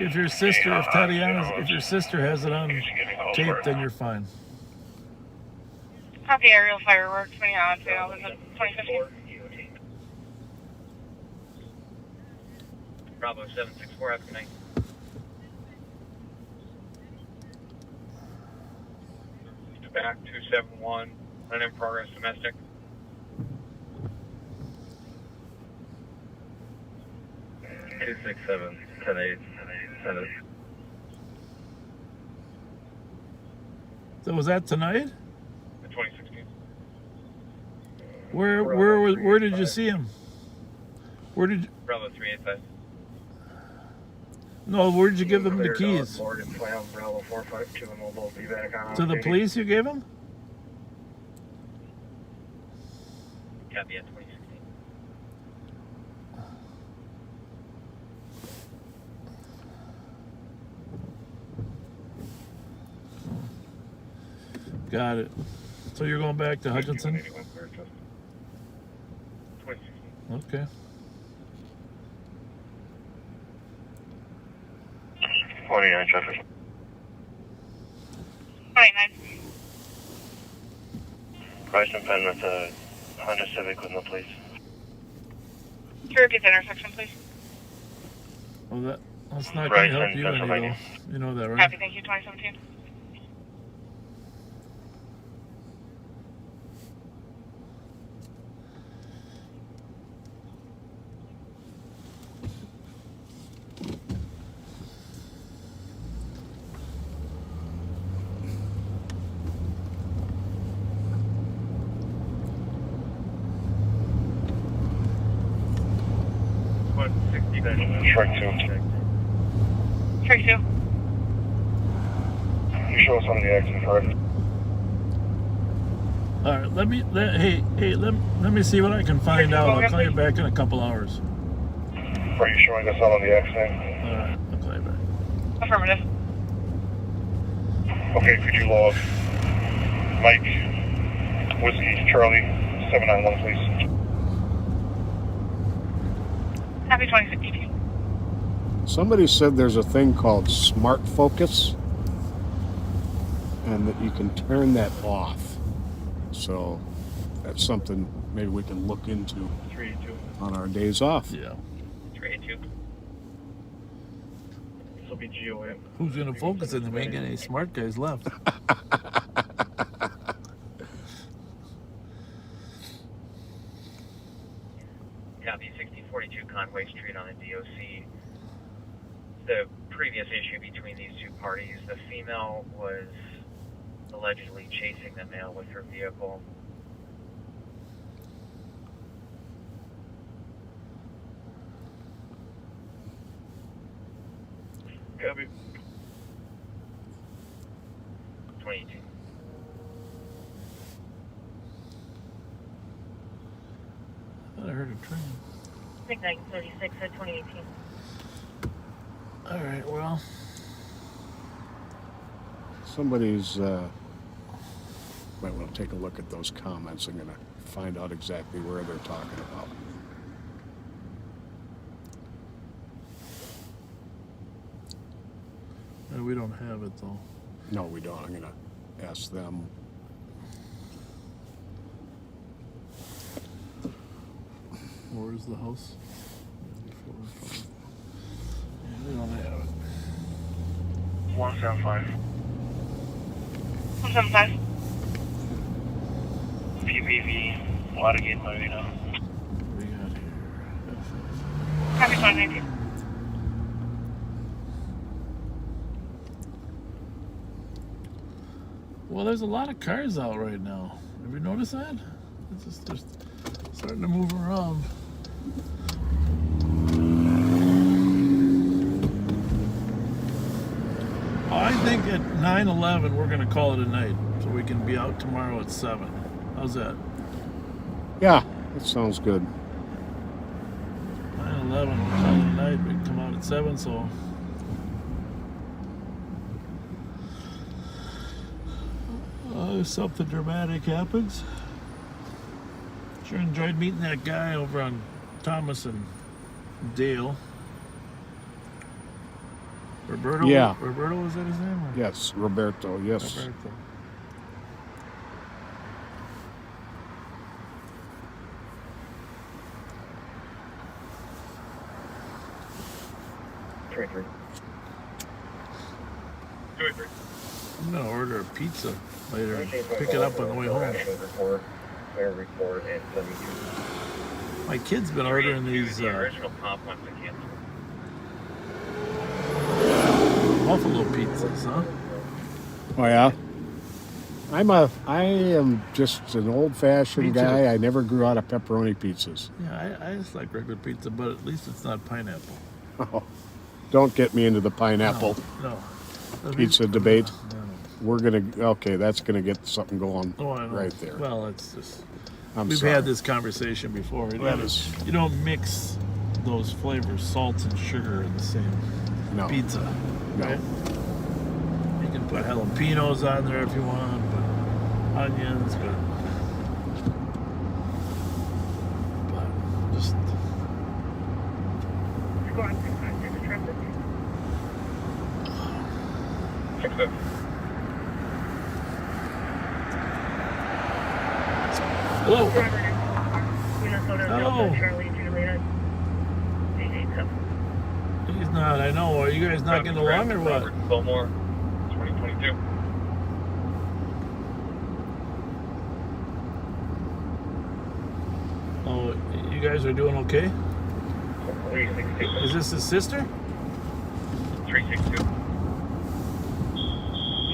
if your sister, if Tatiana, if your sister has it on tape, then you're fine. Copy aerial fireworks when you're on sale. Is it 2015? Bravo 764, have a good night. Back 271, an in progress domestic. Two 6-7. 10-8. 10-8. So was that tonight? The 2016. Where did you see him? Where did you, Bravo 385. no? Where did you give them the Cleared keys? out, board and plan, Bravo 452, and we'll both be back on. To the duty. police you gave them? Copy at 2016. Got it. So you're going back to Hutchinson? 2016. Okay. 49 traffic. 29. Christ and Penn with a Honda Civic with no plates. Can you repeat the intersection, please? Well, that's not Right, going to help and you any, Pennsylvania. though. You know that, right? Copy, thank you, 2017. Strike 2. Strike 2. You show us on the accident, correct? All right. Let me see what I can find out. I'll call you back in a couple hours. Are you showing us out on the accident? All right. I'll call you back. Affirmative. Okay, could you log Mike, Whiskey, Charlie, 791, please? Copy, 2016. Somebody said there's a thing called Smart Focus, and that you can turn that off. So that's something maybe we can look into 382. on our days off. Yeah. 382. This will be GOM. Who's gonna focus on them? We ain't got any smart guys left. Copy 1642 Conway Street on the DOC. The previous issue between these two parties, the female was allegedly chasing the male with her vehicle. Copy. 22. I thought I heard a train. I think 936 at 2018. All right, well, Somebody's might want to take a look at those comments. I'm going to find out exactly where they're talking about. we don't have it though. No, we don't. I'm going to ask them. Where's the house? Yeah, we don't have it. 175. 175. PVV, Watergate Marina. We got here. Copy 119. Well, there's a lot of cars out right now. Have you noticed that? It's just starting to move around. I think at 9/11 we're gonna call it a night, so we can be out tomorrow at 7. How's that? Yeah, that sounds good. 9/11 we'll call it a night. We can come out at 7, so. If something dramatic happens. Sure enjoyed meeting that guy over on Thomas and Dale. Roberto? Yeah. Roberto, was that his name? Or? Yes, Roberto, yes. Roberto. I'm gonna order a pizza later and pick it up on the way home. Report and send me My kid's been ordering these The original comp ones are canceled. buffalo pizzas, huh? Oh yeah. I am just an old-fashioned Me too. guy. I never grew out of pepperoni pizzas. Yeah, I just like regular pizza, but at least it's not pineapple. Don't get me into the pineapple No. pizza debate. No. We're okay, that's gonna get something going Oh, I know. right there. Well, it's just I'm we've sorry. had this conversation before. You don't mix those flavors, salt and sugar, in the same No. pizza. No. Right? You can put jalapenos on there if you want, but onions, but just Squad 656 traffic. 6-5. hello. Driver Minnesota Hello. Delta Charlie Juliet. 887. He's not. I know. Are you guys not getting along or what? Robert Fillmore, 2022. Oh, you guys are doing okay? 362. Is this his sister? 362.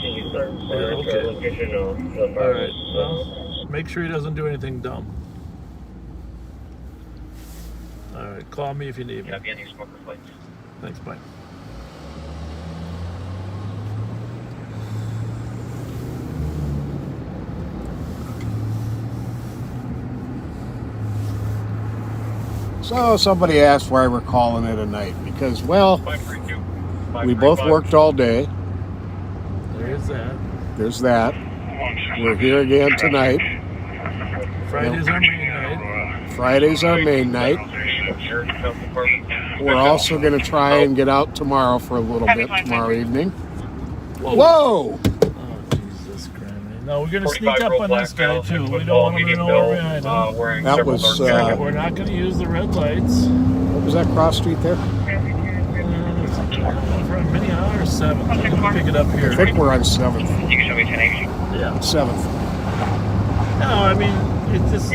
Can you start Okay. location of the All right. Well, make sure he doesn't do anything dumb. All right. Call me if you need me. Copy any smoker plates. Thanks. Bye. So somebody asked why we're calling it a night because, well, 532. we both worked all day. There's that. There's that. We're here again tonight. Friday's our main night. Friday's our main night. Sheriff's Health Department. We're also going to try and get out tomorrow for a little bit tomorrow evening. Whoa. Whoa! Oh, Jesus Christ. No, we're gonna sneak 45 up roll on black this guy male, too. 6 We foot don't tall, want him to medium know we're build, behind him. wearing That several was, dark jackets. We're not gonna use the red lights. What was that cross street there? For a mini or 7th. I'm gonna pick it up here. I think we're on 7th. You can show me 1080. Yeah. 7th. No, I mean, it's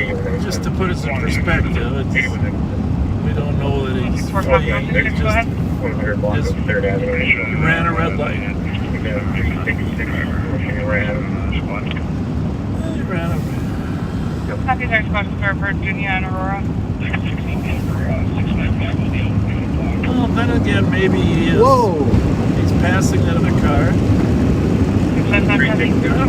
just to put it in perspective. It's, we don't know that he's fleeing. He just 100 block of 3rd Avenue. he ran a red light. He ran a Copies are supposed to start Virginia and Aurora. Well, then again, maybe he is. Whoa! He's passing that other car. I don't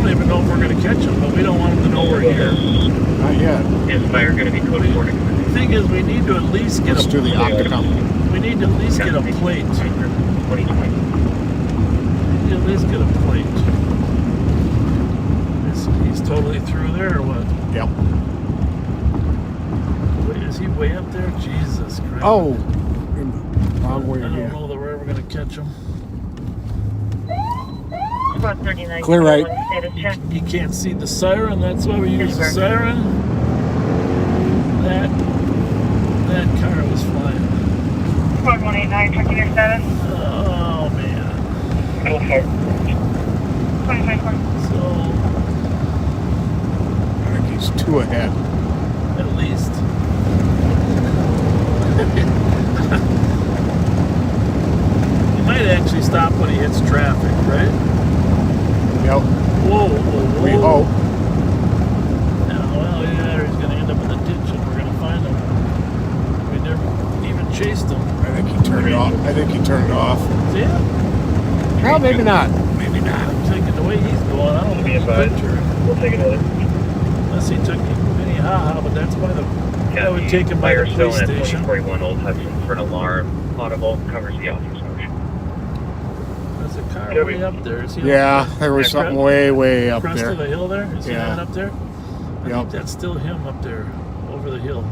even know if we're going to catch him, but we don't want him to know we're here. Not yet. Is fire going to be code 4? The thing is, we need to at least get Let's do the octagon. We need to at least get a plate. 2020. We need to at least get a plate. He's totally through there, or what? Yep. Wait, is he way up there? Jesus Christ. Oh! Wrong way I don't here. know that we're ever going to catch him. About 39. Clear right. Status check. You can't see the siren, that's why we use the siren. That car was flying. Code 189, checking your status. Oh man. 2024. So I think he's 2 ahead. at least. He might actually stop when he hits traffic, right? Yep. Whoa, whoa, whoa. We hope. Yeah, well, yeah, he's going to end up in the ditch and we're going to find him. We never even chased him. I think he turned off. See ya? Well, maybe not. Maybe not. I'm thinking the way he's going, I don't think he's picture. We'll take another. Unless he took Minnehaha, but that's by the... I would take him by the Fire police still at station. 2041 Old Hudson for an alarm. Audible covers the officer's motion. There's a car way up there. Is he Yeah, there was something way up crest of the there. hill there? Is he Yeah. that up there? I think that's still him up there, over the hill.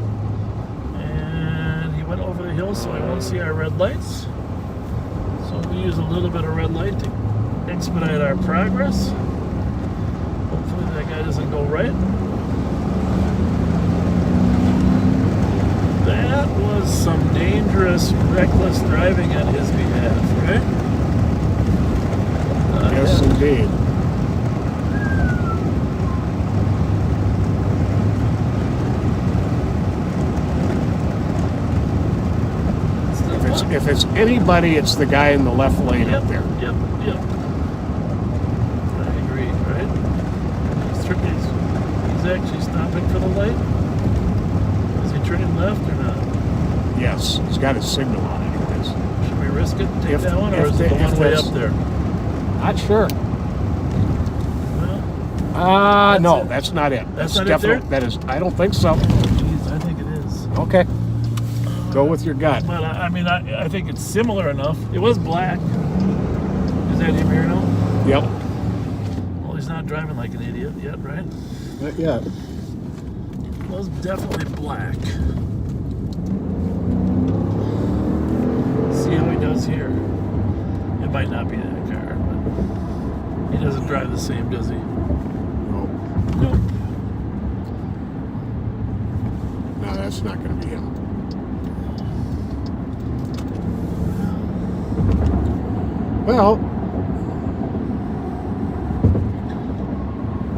And he went over the hill, so I won't see our red lights. So we use a little bit of red light to expedite our progress. Hopefully that guy doesn't go right. That was some dangerous, reckless driving on his behalf, right? Yes, indeed. If it's anybody, it's the guy in the left lane up there. Yep. I agree, right? He's actually stopping for the light. Is he turning left or not? Yes, he's got his signal on anyways. Should we risk it and take If- that one, or if is the- it the if one way that's- up there? Not sure. Well, No, it. that's not it. That's That's not it definitely there? that is. I don't think so. Jeez, I think it is. Okay, go with your gut. But I mean, I think it's similar enough. It was black. Is that him here now? Yep. Well, he's not driving like an idiot yet, right? Not yet. It was definitely black. See how he does here. It might not be that car, but he doesn't drive the same, does he? No, Nope. no, that's not going to be him. Well,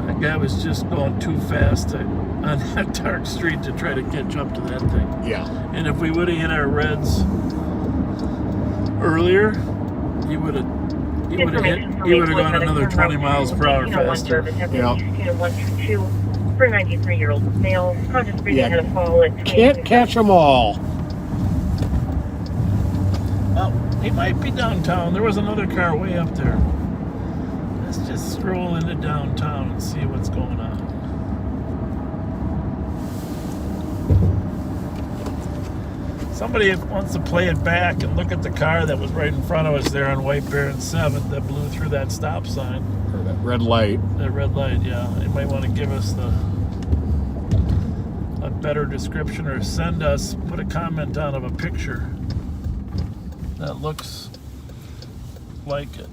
That guy was just going too fast on that dark street to try to catch up to that thing. yeah. And if we would have hit our reds earlier, he would have gone another 20 miles per hour faster. Yeah. 122 for a 93-year-old male. Conscious breathing had a fall at 20. Can't catch them all. Oh, he might be downtown. There was another car way up there. Let's just stroll into downtown and see what's going on. Somebody wants to play it back and look at the car that was right in front of us there on White Bear and 7th that blew through that stop sign. Or that red light. That red light, yeah. They might want to give us a better description or put a comment on of a picture that looks like it.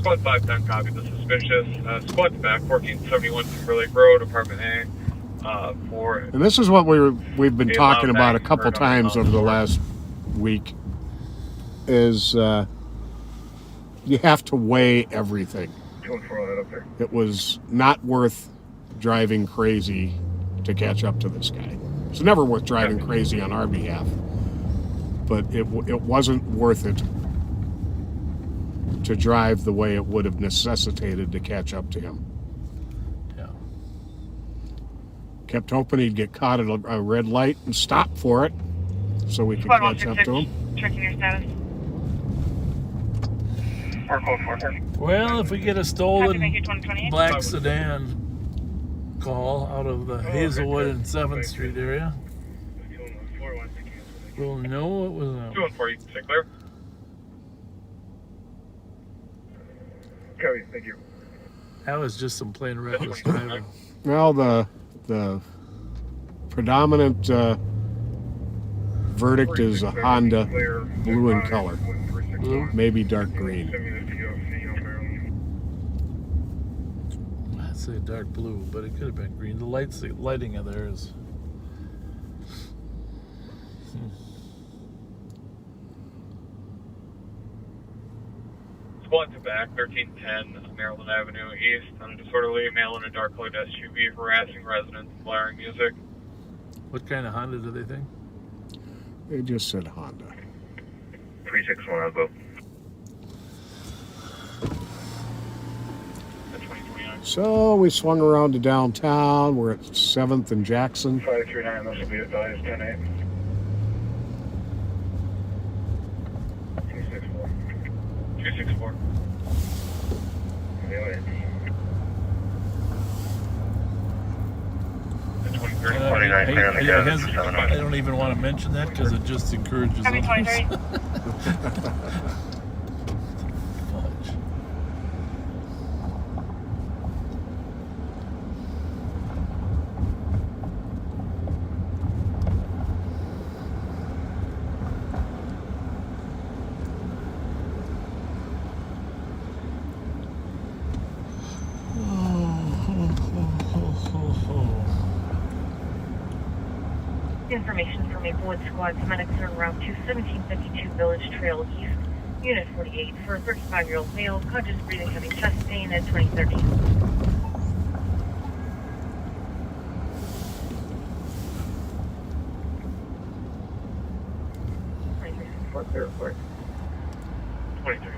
Squad 510 copy the suspicious. Squad's back, 1471 Timberlake Road, Apartment A. For And this is what we've been the talking amount about a that couple occurred on times over the store. last week. Is you have to weigh everything. 214 up there. It was not worth driving crazy to catch up to this guy. It's never worth driving crazy on our behalf, but it wasn't worth it to drive the way it would have necessitated to catch up to him. Yeah. Kept hoping he'd get caught at a red light and stop for it so we could Squad catch up to 166, him. checking your status. Or code 4. Well, if we get a Copy, stolen make it 2028. black sedan call out of the Hazelwood and 7th Street area, 214 wants to cancel. we'll know it was a 214, stay clear. Copy, thank you. that was just some plain reckless driving. Well, the predominant verdict is a Honda, blue in color, Blue? maybe dark green. I'd say dark blue, but it could have been green. The lighting of there is. Squad to back, 1310 Maryland Avenue East. On disorderly male in a dark colored SUV harassing residents, blaring music. What kind of Honda do they think? They just said Honda. 361, I'll go. At 2029. So we swung around to downtown. We're at 7th and Jackson. 539, this will be advised 10-8. 264. 264. At 2030. I don't even want to mention that because it just encourages Copy, others. 23. Fudge. Information from Maplewood Squad. Medics are en route to 1752 Village Trail East, Unit 48, for a 35-year-old male, conscious breathing, having chest pain at 2030. What's there for? 23.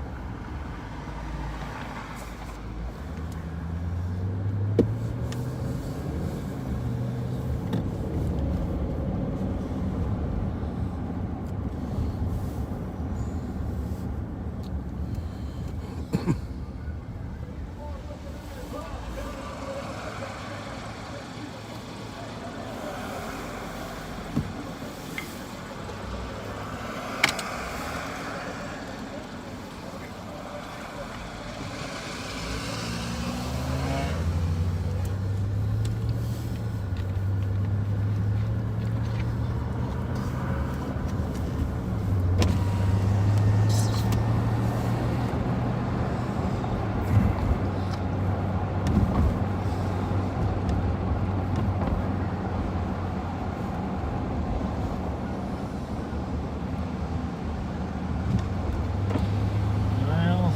Well,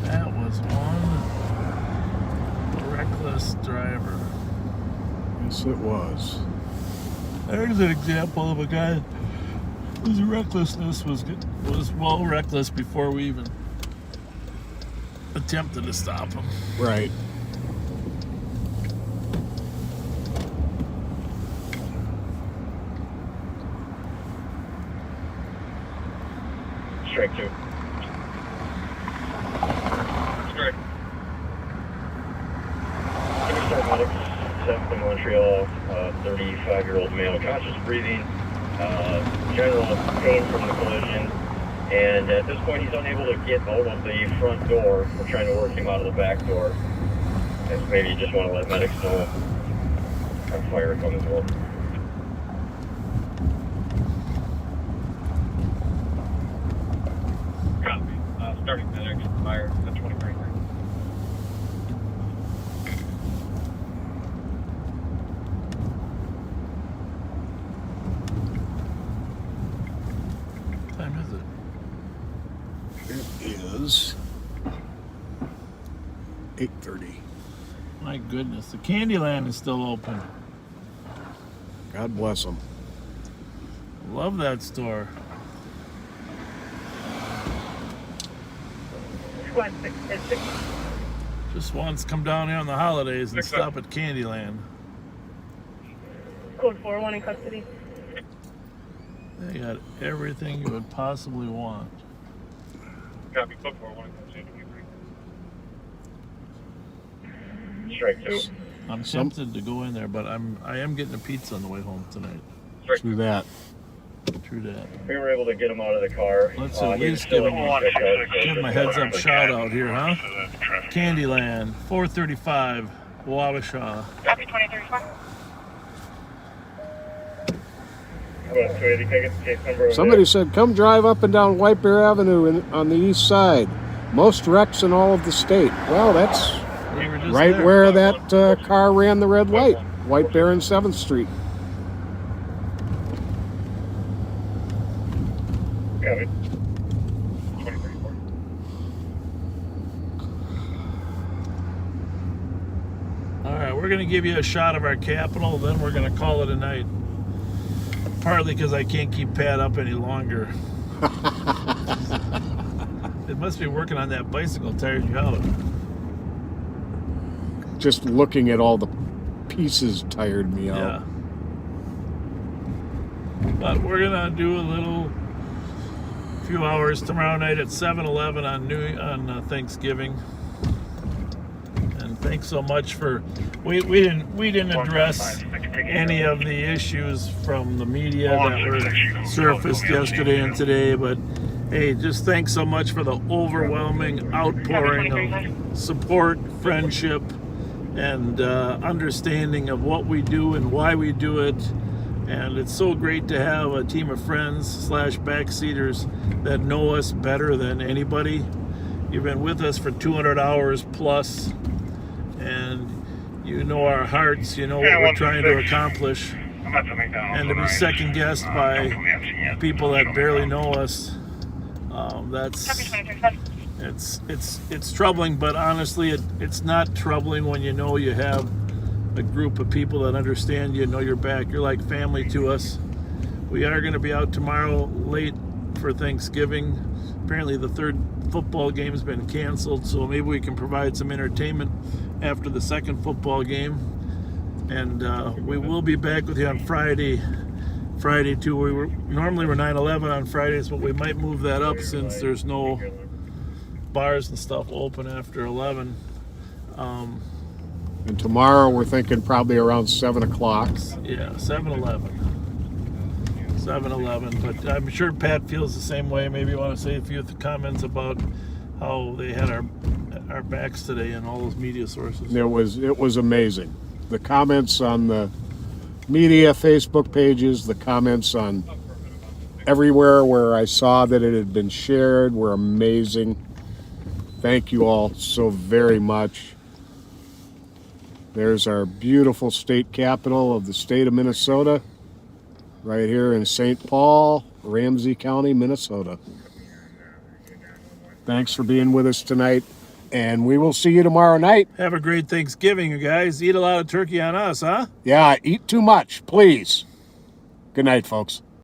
that was one reckless driver. Yes, it was. There's an example of a guy whose recklessness was well reckless before we even attempted to stop him. Right. Strike 2. Strike. Start medics, 7th in Montreal, 35-year-old male, conscious breathing, general pain from the collision, and at this point he's unable to get out of the front door. We're trying to work him out of the back door. And maybe you just want to let medics know our fire come as well. Copy. Starting medics, fire at 2033. What time is it? It is 8:30. My goodness, the Candyland is still open. God bless them. Love that store. Squad 6 is 6. Just once come down here on the holidays and stop at Candyland. Code 4-1 in custody. They got everything you would possibly want. Copy, code 4-1 in custody. Strike 2. I'm tempted to go in there, but I am getting a pizza on the way home tonight. Through that. True that. We were able to get him out of the car. Let's at least give him a heads up shout out here, huh? Candyland, 435, Wabasha. Copy 2035. Somebody said, come drive up and down White Bear Avenue on the east side. Most wrecks in all of the state. Well, that's We were just right there. where that car ran the red light. White Bear and 7th Street. Copy. 2034. All right, we're going to give you a shot of our Capitol, then we're going to call it a night. Partly because I can't keep Pat up any longer. It must be working on that bicycle tired you out. Just looking at all the pieces tired me Yeah. out. But we're going to do a few hours tomorrow night at 7-Eleven on Thanksgiving. And thanks so much for we didn't address any of the issues from the media that were surfaced yesterday and today, but hey, just thanks so much for the overwhelming outpouring of support, friendship, and understanding of what we do and why we do it. And it's so great to have a team of friends / backseaters that know us better than anybody. You've been with us for 200 hours plus, and you know our hearts, you know what we're trying to accomplish. And to be second guessed by people that barely know us, it's troubling. But honestly, it's not troubling when you know you have a group of people that understand you, know your back. You're like family to us. We are going to be out tomorrow late for Thanksgiving. Apparently the third football game has been canceled, so maybe we can provide some entertainment after the second football game. And we will be back with you on Friday too. Normally we're 9/11 on Fridays, but we might move that up since there's no bars and stuff open after 11. And tomorrow we're thinking probably around 7 o'clock. Yeah, 7-Eleven. But I'm sure Pat feels the same way. Maybe you want to say a few comments about how they had our backs today and all those media sources. It was amazing. The comments on the media Facebook pages, the comments on everywhere where I saw that it had been shared were amazing. Thank you all so very much. There's our beautiful state capital of the state of Minnesota, right here in St. Paul, Ramsey County, Minnesota. Thanks for being with us tonight, and we will see you tomorrow night. Have a great Thanksgiving, you guys. Eat a lot of turkey on us, huh? Yeah, eat too much, please. Good night, folks.